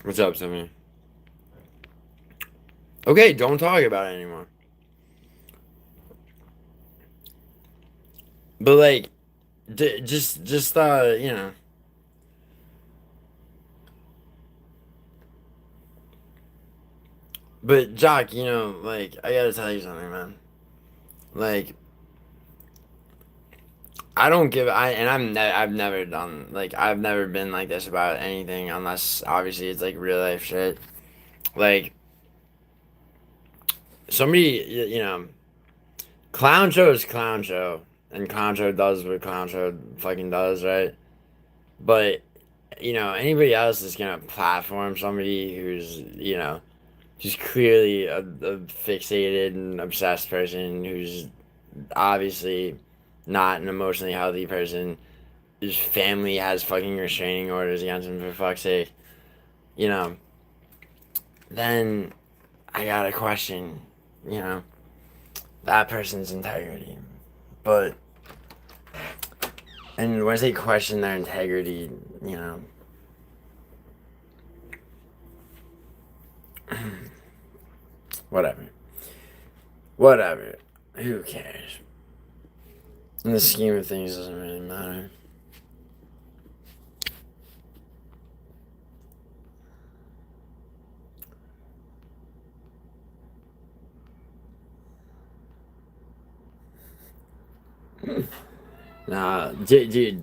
What's up, Sammy? Okay, don't talk about it anymore. But like, just But Jock, like I gotta tell you something, man. Like, I don't give I and I've never done I've never been like this about anything unless obviously it's like real life shit. Like somebody, clown show is clown show, and clown show does what clown show fucking does, right? But anybody else is gonna platform somebody who's clearly a fixated and obsessed person who's obviously not an emotionally healthy person. His family has fucking restraining orders against him, for fuck's sake. You know, then I gotta question, you know, that person's integrity. But, and when I say question their integrity, whatever. Whatever. Who cares? In the scheme of things, it doesn't really matter. Nah, dude, dude,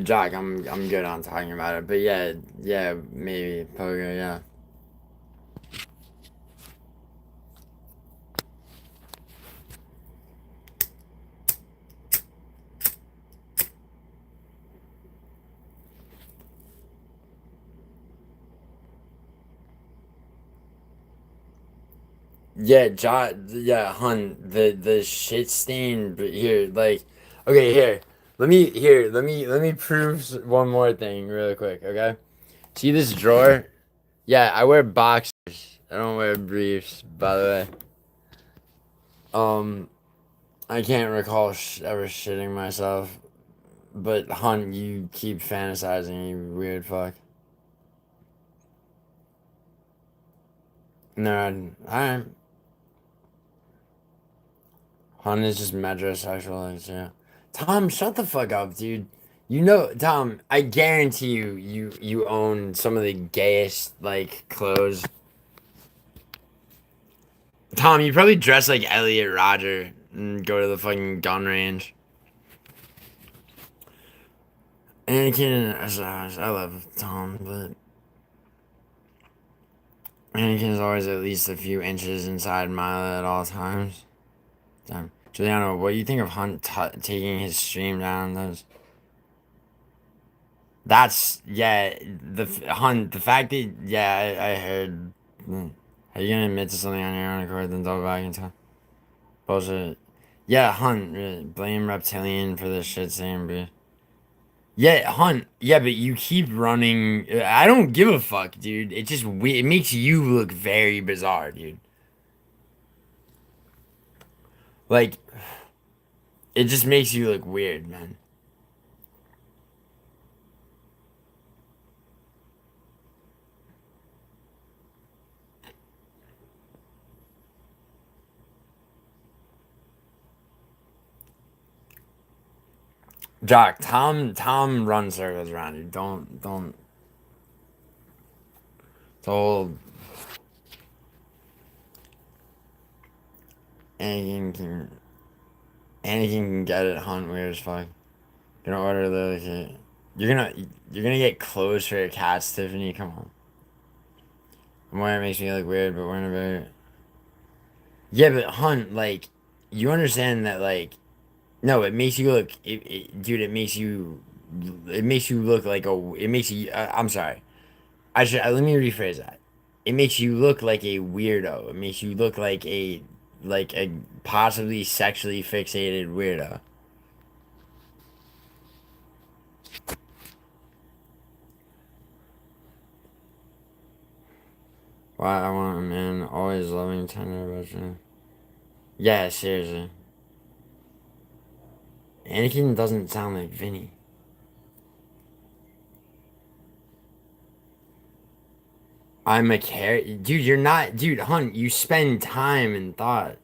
Jack, I'm good on talking about it. But yeah, maybe poker, yeah. Yeah, yeah, hun, the shit stain here, like, okay, let me prove one more thing real quick, okay? See this drawer? Yeah, I wear boxers. I don't wear briefs, by the way. Um, I can't recall ever shitting myself, but hun, you keep fantasizing, you weird fuck. Nerd. Alright. Hun is just metrosexual, yeah. Tom, shut the fuck up, dude. You know, Tom, I guarantee you own some of the gayest like clothes. Tom, you probably dress like Elliot Rodger and go to the fucking gun range. Anakin, I love Tom, but Anakin is always at least a few inches inside Mila at all times. Damn. Giuliano, what do you think of Hunt taking his stream down? That's yeah. Hunt, the fact that yeah, I heard. Are you gonna admit to something on your own accord, then double back into bullshit? Yeah, Hunt, really, blame reptilian for this shit, saying, bro. Yeah, Hunt. Yeah, but you keep running. I don't give a fuck, dude. It just it makes you look very bizarre, dude. Like it just makes you look weird, man. Jock, Tom runs circles around you. Don't. Told Anakin can Anakin can get it. Hunt weird as fuck. Gonna order the kid. You're gonna get clothes for your cats, Tiffany. Come on. I'm aware it makes me look weird, but we're in a very yeah. But Hunt, like, you understand that, like, no, it makes you look, dude. It makes you look like a. It makes you. I'm sorry. I should. Let me rephrase that. It makes you look like a weirdo. It makes you look like a possibly sexually fixated weirdo. Why I want a man always loving, tender, affectionate. Yeah, seriously. Anakin doesn't sound like Vinny. I'm a dude. You're not, dude. Hunt, you spend time and thought.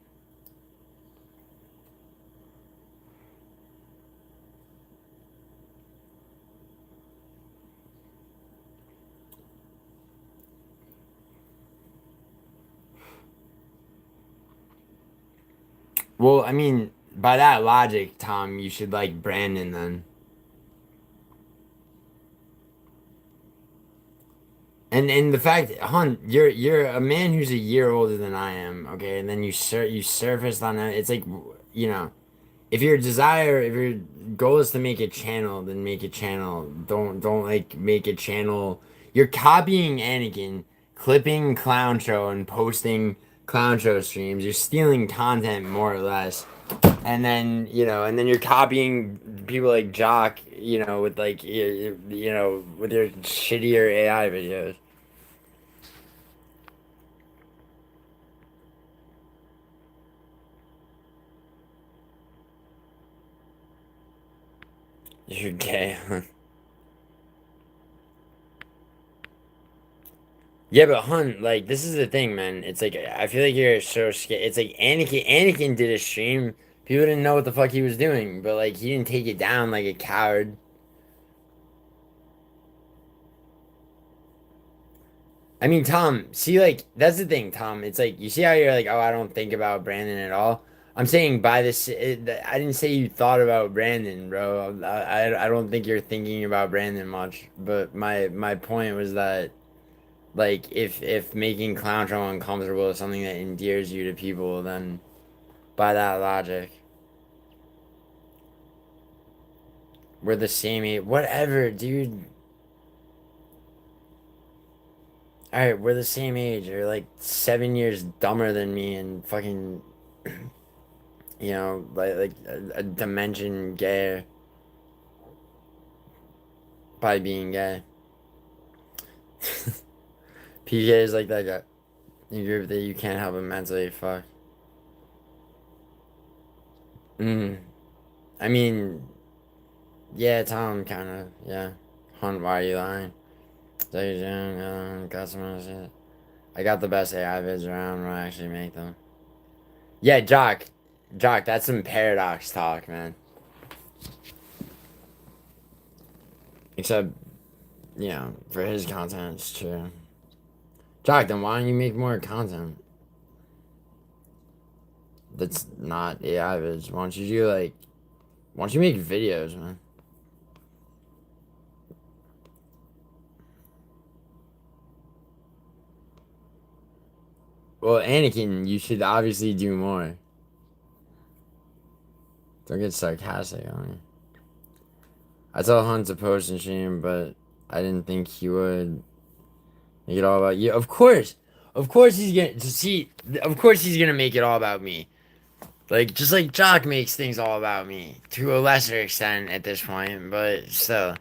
Well, I mean, by that logic, Tom, you should like Brandon then. And the fact, Hunt, you're a man who's a year older than I am, okay, and then you surfaced on that. It's like, you know, if your goal is to make a channel, then make a channel. Don't like make a channel. You're copying Anakin, clipping Clown Show and posting Clown Show streams. You're stealing content more or less, and then and then you're copying people like Jock, with like with your shittier AI videos. You're gay. Yeah, but Hun, like this is the thing, man. It's like I feel like you're so scared. It's like Anakin did a stream. People didn't know what the fuck he was doing, but like he didn't take it down like a coward. I mean, Tom, see, like that's the thing, Tom. It's like you see how you're like, oh, I don't think about Brandon at all. I'm saying by this, I didn't say you thought about Brandon, bro. I don't think you're thinking about Brandon much. But my point was that like if making clown show uncomfortable is something that endears you to people, then by that logic, we're the same age. Whatever, dude. All right, we're the same age. You're like 7 years dumber than me, and fucking, like a dimension gay by being gay. PK is like that guy in group that you can't help but mentally fuck. Mm. I mean, yeah, Tom, kind of, yeah. Hunt, why are you lying? Got some other shit. I got the best AI vids around when I actually make them. Yeah, Jock, that's some paradox talk, man. Except, you know, for his content, it's true. Jock, then why don't you make more content that's not AI vids? Why don't you do, like, why don't you make videos, man? Well, Anakin, you should obviously do more. Don't get sarcastic on me. I told Hunt to post and stream, but I didn't think he would make it all about you. Of course he's gonna see. Of course he's gonna make it all about me. Like just like Jock makes things all about me to a lesser extent at this point, but still.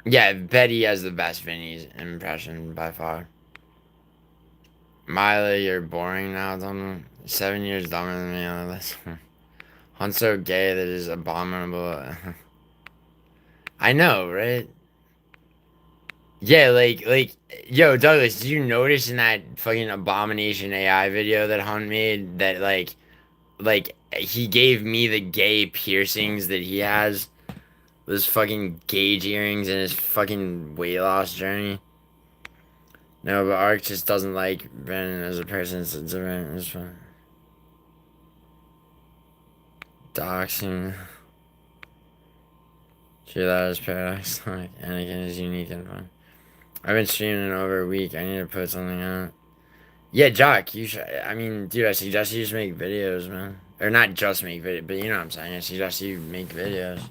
Yeah, Betty has the best Vinny's impression by far. Miley, you're boring now, Donald. 7 years dumber than me on the list. Hunt's so gay that is abominable. I know, right? Yeah, yo, Douglas, did you notice in that fucking Abomination AI video that Hunt made that, he gave me the gay piercings that he has? Those fucking gauge earrings in his fucking weight loss journey? No, but Ark just doesn't like Brennan as a person, so it's different. It's fine. Doxing. True, that is paradox. Like, Anakin is unique and fun. I've been streaming in over a week. I need to put something out. Yeah, Jock, you should. I mean, dude, I suggest you just make videos, man. Or not just make videos, but you know what I'm saying. I suggest you make videos.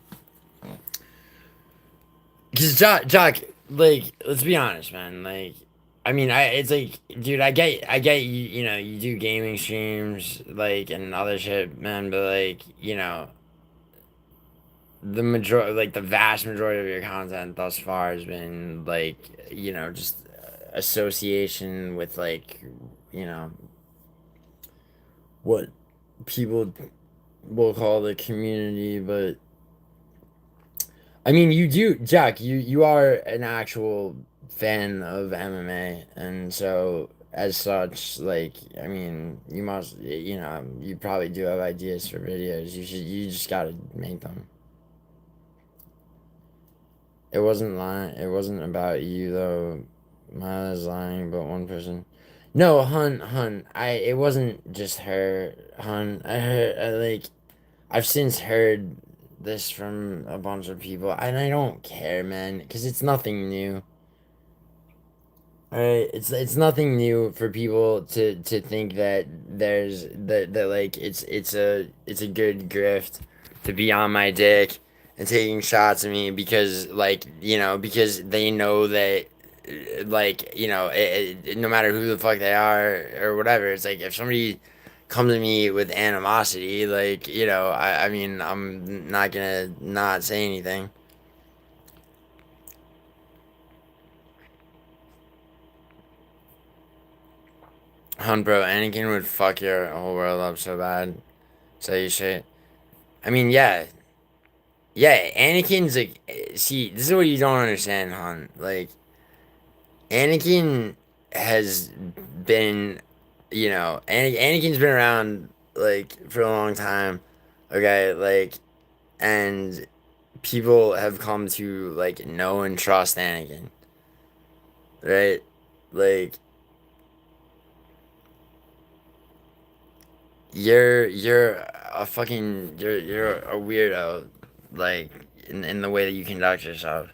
Because Jock, like, let's be honest, man. Like, I mean, it's like, dude, I get you. You know, you do gaming streams, like, and other shit, man. But like, you know, the vast majority of your content thus far has been like, you know, just association with like, you know, what people will call the community, but I mean, you do, Jack. You are an actual fan of MMA, and so as such, like, I mean, you must, you know, you probably do have ideas for videos. You just gotta make them. It wasn't lying. It wasn't about you though. Mila's lying about one person. No, Hun. It wasn't just her, Hun. I've since heard this from a bunch of people, and I don't care, man, because it's nothing new. Alright, it's nothing new for people to think that that like it's a good grift to be on my dick and taking shots at me because like you know because they know that like you know no matter who the fuck they are or whatever, it's like if somebody comes to me with animosity, like you know I mean I'm not gonna not say anything. Hun, bro, Anakin would fuck your whole world up so bad. Say you shit. I mean, yeah. Yeah, Anakin's like. See, this is what you don't understand, Hun. Like, Anakin has been. You know, Anakin's been around, like, for a long time. Okay, like, and people have come to, like, know and trust Anakin. Right? Like, you're a fucking you're a weirdo like in the way that you conduct yourself.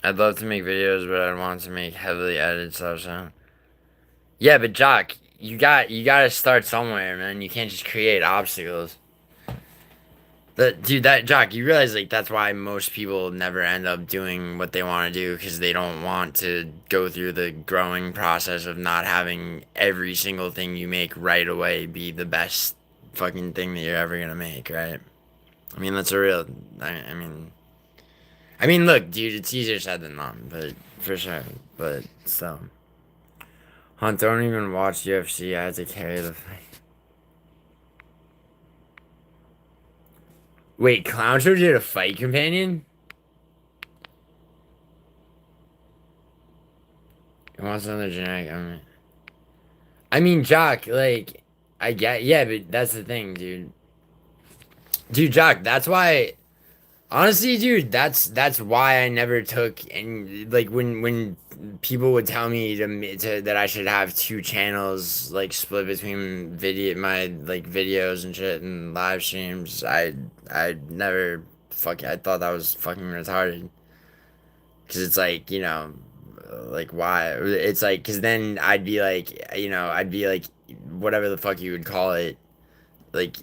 I'd love to make videos, but I'd want to make heavily edited stuff. So yeah, but Jock, you gotta start somewhere, man. You can't just create obstacles. That Jock, you realize like that's why most people never end up doing what they want to do because they don't want to go through the growing process of not having every single thing you make right away be the best fucking thing that you're ever gonna make, right? I mean that's a real. I mean, look, dude, it's easier said than done, but for sure. But still, Hunt, don't even watch UFC. I had to carry the fight. Wait, Clown Show did a fight companion? He wants another generic. I mean, Jock, like, I get, yeah, but that's the thing, dude. Dude, Jock, that's why. Honestly, dude, that's why I never took and like when people would tell me to that I should have two channels like split between my like videos and shit and live streams. I never I thought that was fucking retarded because it's like like why it's like because then I'd be like I'd be like whatever the fuck you would call it like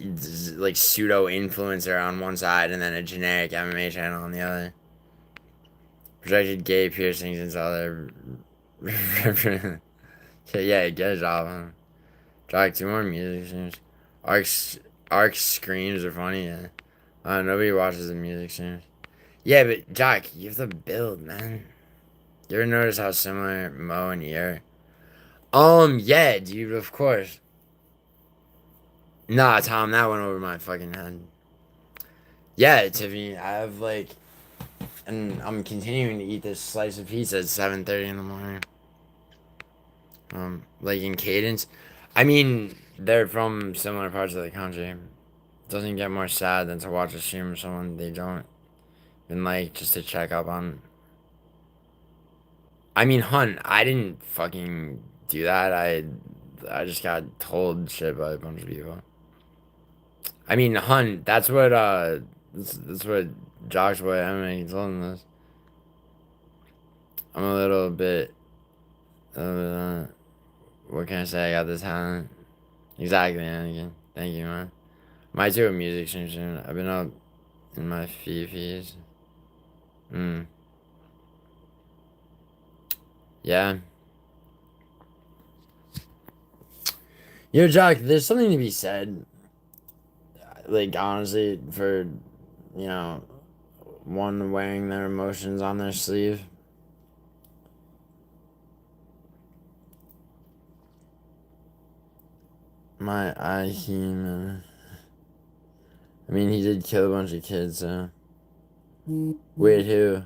pseudo influencer on one side and then a generic MMA channel on the other. Projected gay piercings and other. Yeah, get a job, huh? Try like two more music streams. Arc screams are funny. Yeah. Nobody watches the music streams. Yeah, but Jack, you have to build, man. You ever notice how similar Mo and E are? Yeah, dude, of course. Nah, Tom, that went over my fucking head. Yeah, Tiffany, I have like, and I'm continuing to eat this slice of pizza at 7:30 in the morning. Like in cadence. I mean, they're from similar parts of the country. It doesn't get more sad than to watch a stream of someone they don't and like just to check up on. I mean, Hunt, I didn't fucking do that. I just got told shit by a bunch of people. I mean, Hunt, that's what Josh Boy MMA told him this. I'm a little bit what can I say? I got this talent. Exactly, man. Again, thank you, man. Might do a music stream soon. I've been up in my fees. Mm. Yeah. Yo, Jock, there's something to be said, like, honestly, for, one wearing their emotions on their sleeve. My eye, I mean, he did kill a bunch of kids, so. Wait, who?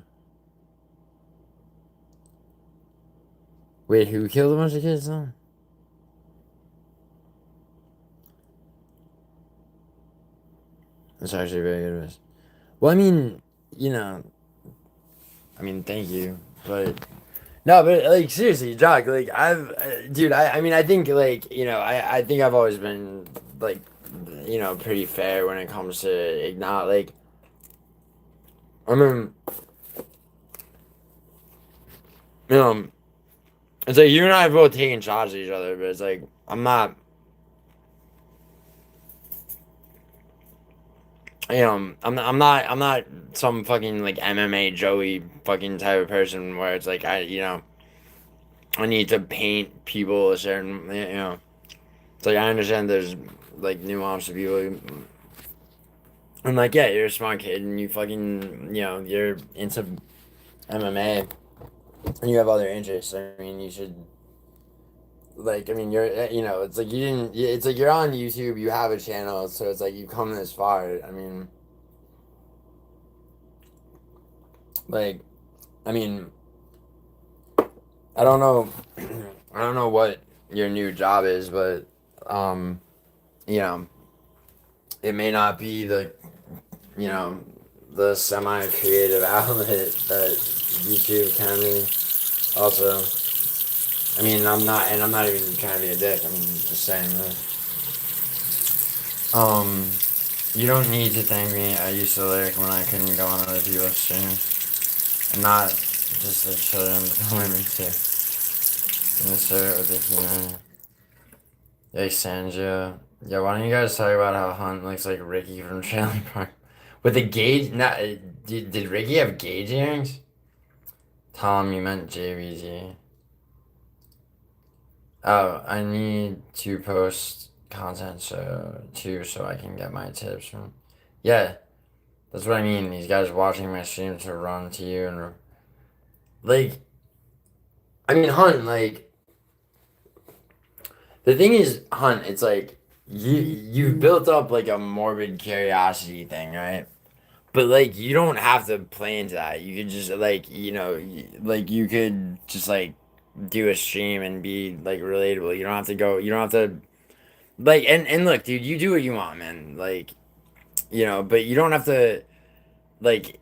Wait, who killed a bunch of kids, though? That's actually very good advice. Well, I mean, you know, thank you, but no, but like seriously, Jock, like dude, I mean, I think like I think I've always been like, pretty fair when it comes to acknowledge like, I mean, you know, it's like you and I have both taken shots at each other, but it's like I'm not, I'm not some fucking like MMA Joey fucking type of person where it's like I need to paint people a certain. It's like I understand there's like nuance to people. I'm like, yeah, you're a smart kid and you fucking, you're into MMA and you have other interests. I mean, you should, like, I mean, it's like you didn't, it's like you're on YouTube, you have a channel, so it's like you've come this far. I mean, like, I mean, I don't know, I don't know what your new job is, but, you know, it may not be you know, the semi-creative outlet that YouTube can be. Also, I mean, I'm not even trying to be a dick. I'm just saying this. You don't need to thank me. I used to lyric when I couldn't go on other people's streams, and not just the children, but the women too. In the spirit with the human. Hey, Sanjo. Yeah, why don't you guys talk about how Hunt looks like Ricky from Trailer Park? With the gauge, not, did Ricky have gauge earrings? Tom, you meant JVG. Oh, I need to post content so I can get my tips from. Yeah, that's what I mean. These guys watching my stream to run to you and like, I mean, Hunt. Like, the thing is, Hunt. It's like you've built up like a morbid curiosity thing, right? But like you don't have to play into that. You could just like like you could just like do a stream and be like relatable. You don't have to go. You don't have to like. And look, dude, you do what you want, man. Like, but you don't have to like,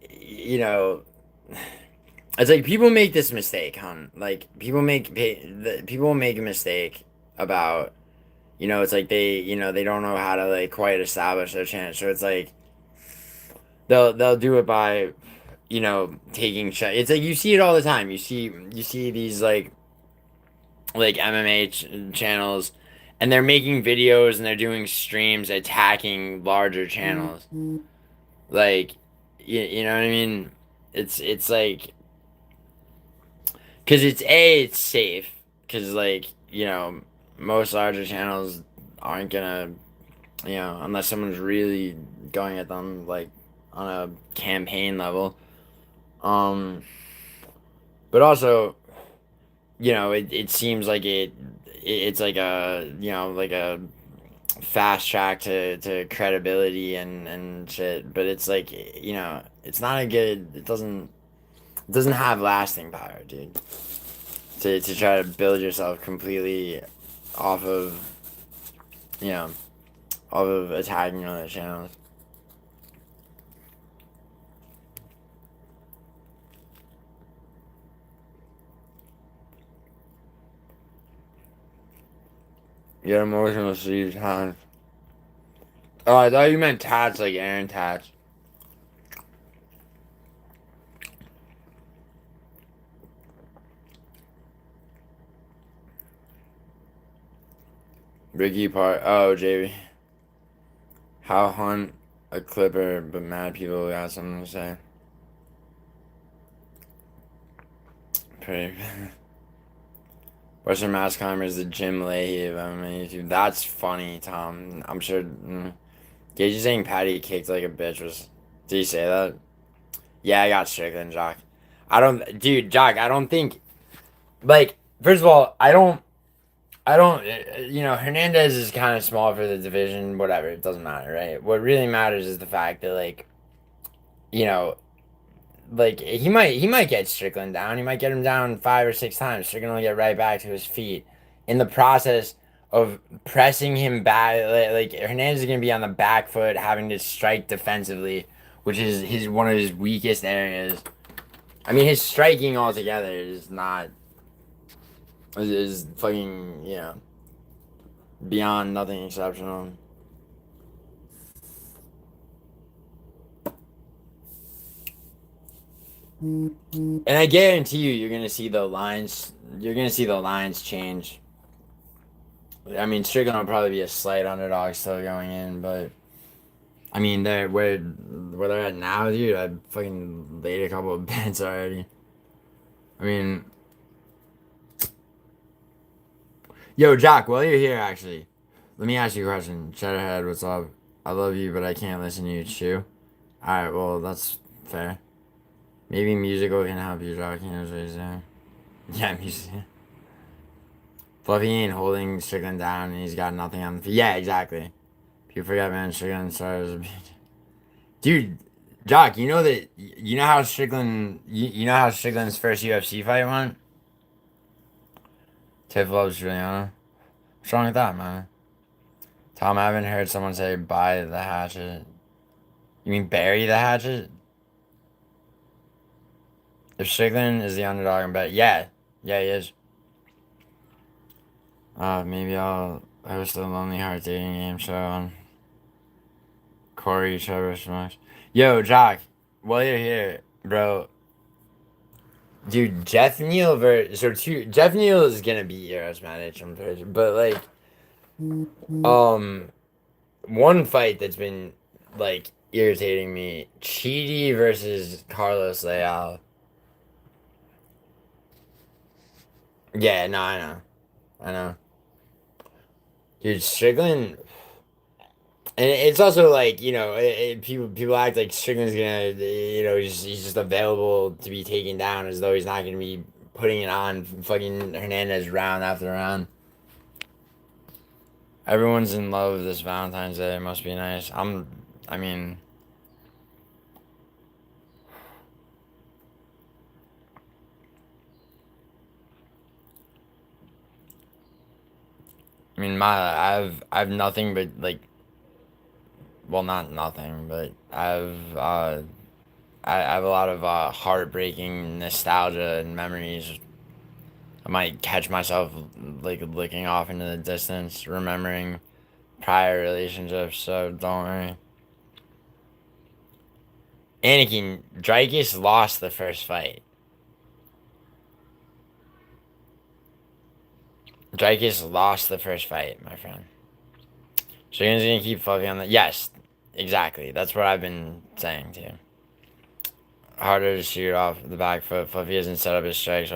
It's like people make this mistake, hon. Like people make a mistake about, it's like they don't know how to like quite establish their chance. So it's like they'll do it by, taking shots. It's like you see it all the time. You see these like MMA channels, and they're making videos and they're doing streams attacking larger channels. Like, you know what I mean? It's like because it's safe because like most larger channels aren't gonna unless someone's really going at them like on a campaign level. Um, but also it seems like it's like a fast track to credibility and shit. But it's like it's not a good. It doesn't have lasting power, dude. To try to build yourself completely off of you know off of attacking other channels. Get emotional Steve times. Oh, I thought you meant tats like Aaron Tats. Ricky Part. Oh, JB. How Hunt a Clipper, but mad people got something to say. Pretty. Western Mass Climber is the Jim Leahy of MMA YouTube. That's funny, Tom. I'm sure. Gage saying Patty kicked like a bitch was. Did he say that? Yeah, I got Strickland, Jock. I don't. Dude, Jock, I don't think. Like, first of all, I don't. Hernandez is kind of small for the division. Whatever, it doesn't matter, right? What really matters is the fact that, you know, he might get Strickland down. He might get him down 5 or 6 times. Strickland will get right back to his feet. In the process of pressing him back, like Hernandez is gonna be on the back foot, having to strike defensively, which is his one of his weakest areas. I mean, his striking altogether is not is fucking beyond nothing exceptional. And I guarantee you, you're gonna see the lines. You're gonna see the lines change. I mean, Strickland will probably be a slight underdog still going in, but I mean, they're where they're at now, dude. I fucking laid a couple of bets already. I mean, yo, Jock, while you're here, actually, let me ask you a question. Cheddarhead, what's up? I love you, but I can't listen to you chew. All right, well, that's fair. Maybe musical can help you, Jock. He knows what he's doing. Yeah, music. Fluffy ain't holding Strickland down, and he's got nothing on the feet. Yeah, exactly. People forget, man. Strickland started as a beat. Dude, Jock, you know that you know how Strickland you know how Strickland's first UFC fight went? Tiff loves Giuliano. What's wrong with that, man? Tom, I haven't heard someone say buy the hatchet. You mean bury the hatchet? If Strickland is the underdog, I bet. Yeah, yeah, he is. Maybe I'll host a Lonely Heart dating game show on Corey Trevor Smash. Yo, Jock, while you're here, bro, dude, Jeff Neal Jeff Neal is gonna beat Eros Matic, I'm pretty sure. But like, one fight that's been like irritating me: Chidi versus Carlos Leal. Yeah, no, I know, dude. Strickland, and it's also like people act like Strickland's gonna he's just available to be taken down as though he's not gonna be putting it on fucking Hernandez round after round. Everyone's in love with this Valentine's Day. It must be nice. I mean, I mean, I have nothing but like, well, not nothing, but I have a lot of heartbreaking nostalgia and memories. I might catch myself like looking off into the distance, remembering prior relationships. So don't worry. Anakin, Drakus lost the first fight. Drakus lost the first fight, my friend. Shagan's gonna keep Fluffy on the. Yes, exactly. That's what I've been saying too. Harder to shoot off the back foot. Fluffy hasn't set up his strikes.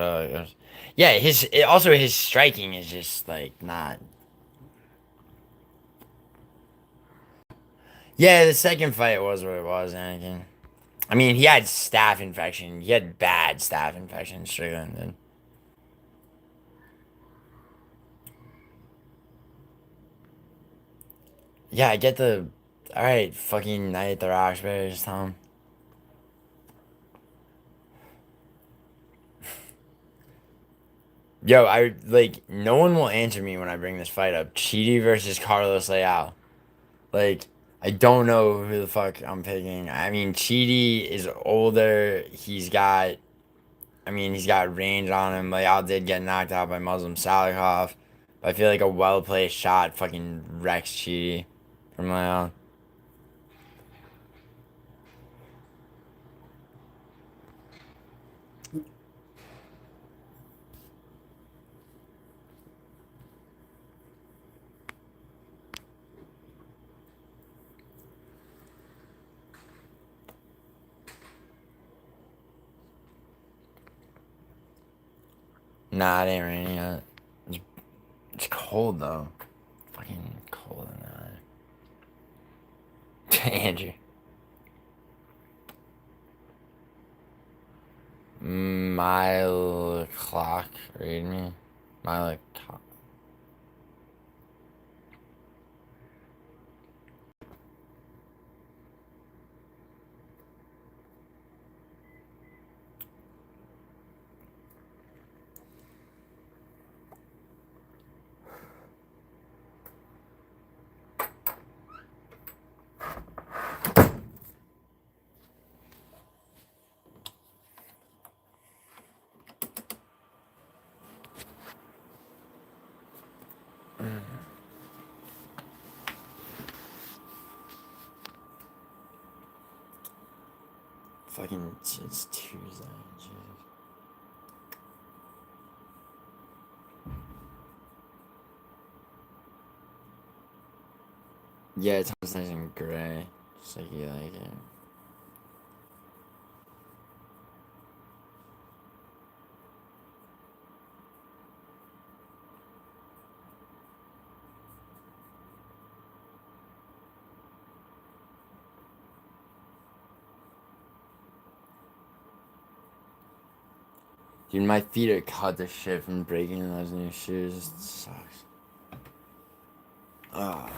Yeah, his striking is just like not. Yeah, the second fight was what it was, Anakin. I mean, he had staph infection. He had bad staph infection, Strickland did. Yeah, I get the. Alright, fucking Knight the Roxbury, Tom. Yo, I like no one will answer me when I bring this fight up. Chidi versus Carlos Leal. Like, I don't know who the fuck I'm picking. I mean, Chidi is older. He's got range on him. Leal did get knocked out by Muslim Salikov. But I feel like a well placed shot fucking wrecks Chidi from Leal. Nah, it ain't raining yet. It's cold though. Fucking cold in that. Andrew. Mile clock, read me. Mile clock. Fucking, it's Tuesday. Jesus. Yeah, it's nice and gray. Just like you like it. Dude, my feet are cut to shit from breaking in those new shoes. It sucks. Ah.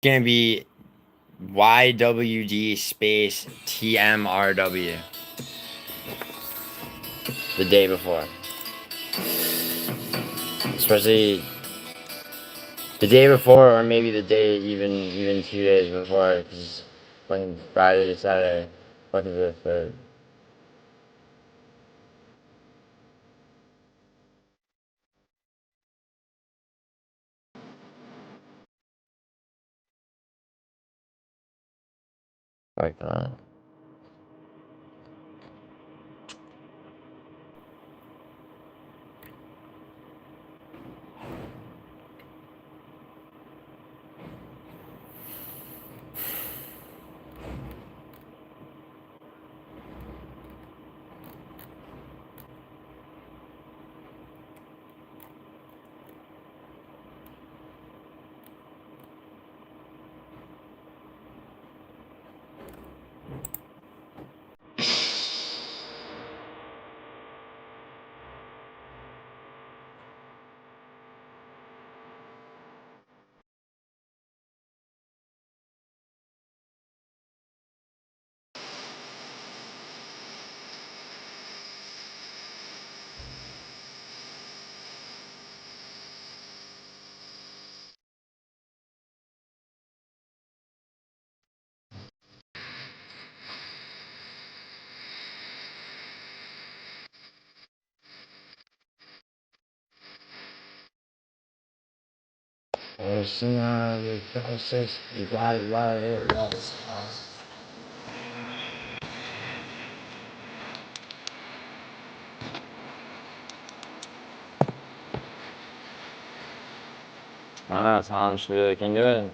gonna be YWD space TMRW the day before. Especially the day before, or maybe the day even 2 days before, because fucking Friday, Saturday, fucking the third. Like that. I don't know, Tom should really can do it.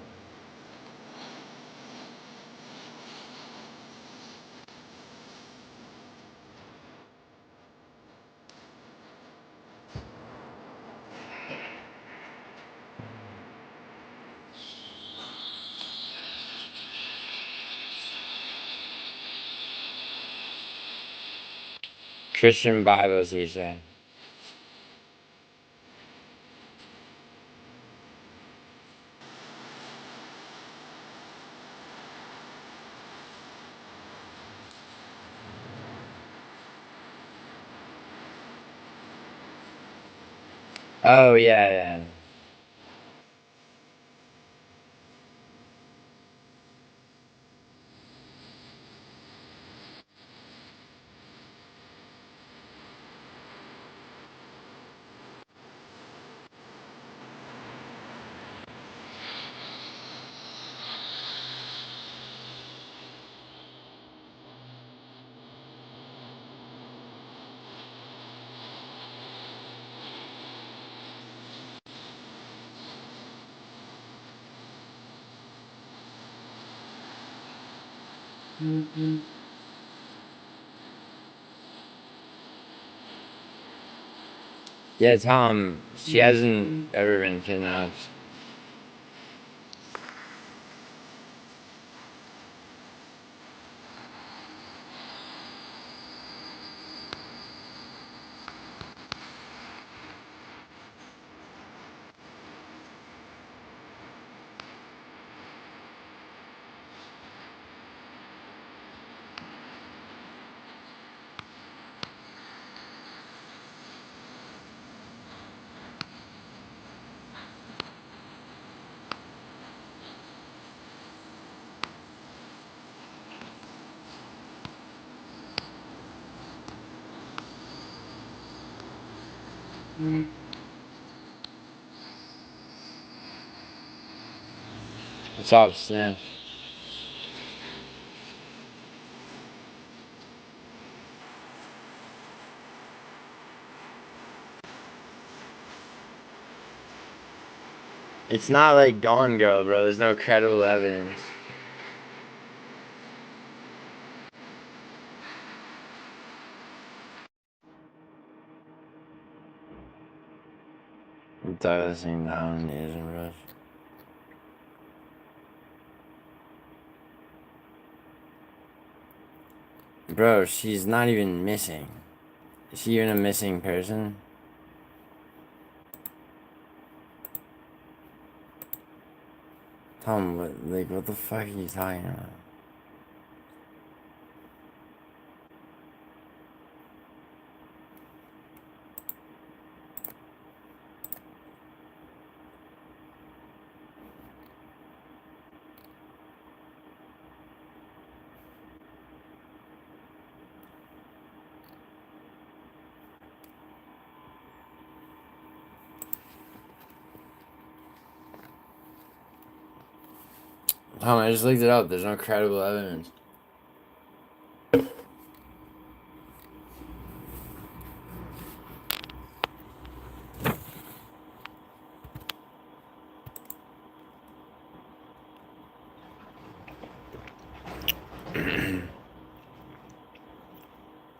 Christian Bible teacher. Oh yeah. Yeah, Tom, she hasn't ever been kidnapped. What's up, Sniff? It's not like Gone Girl, bro. There's no credible evidence. I'm tired of seeing down the Asian Rush. Bro, she's not even missing. Is she even a missing person? What the fuck are you talking about? I just looked it up. There's no credible evidence.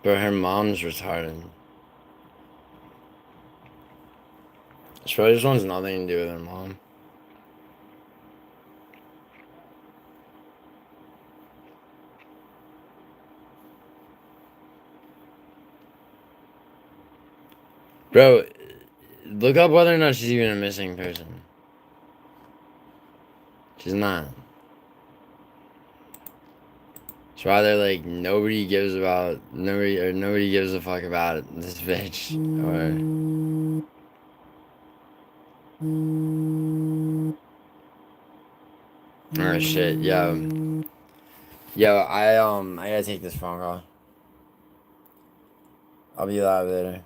But her mom's retarded. She probably just wants nothing to do with her mom. Bro, look up whether or not she's even a missing person. She's not. It's rather like nobody gives a fuck about this bitch. Or shit, yo. I gotta take this phone call. I'll be live later.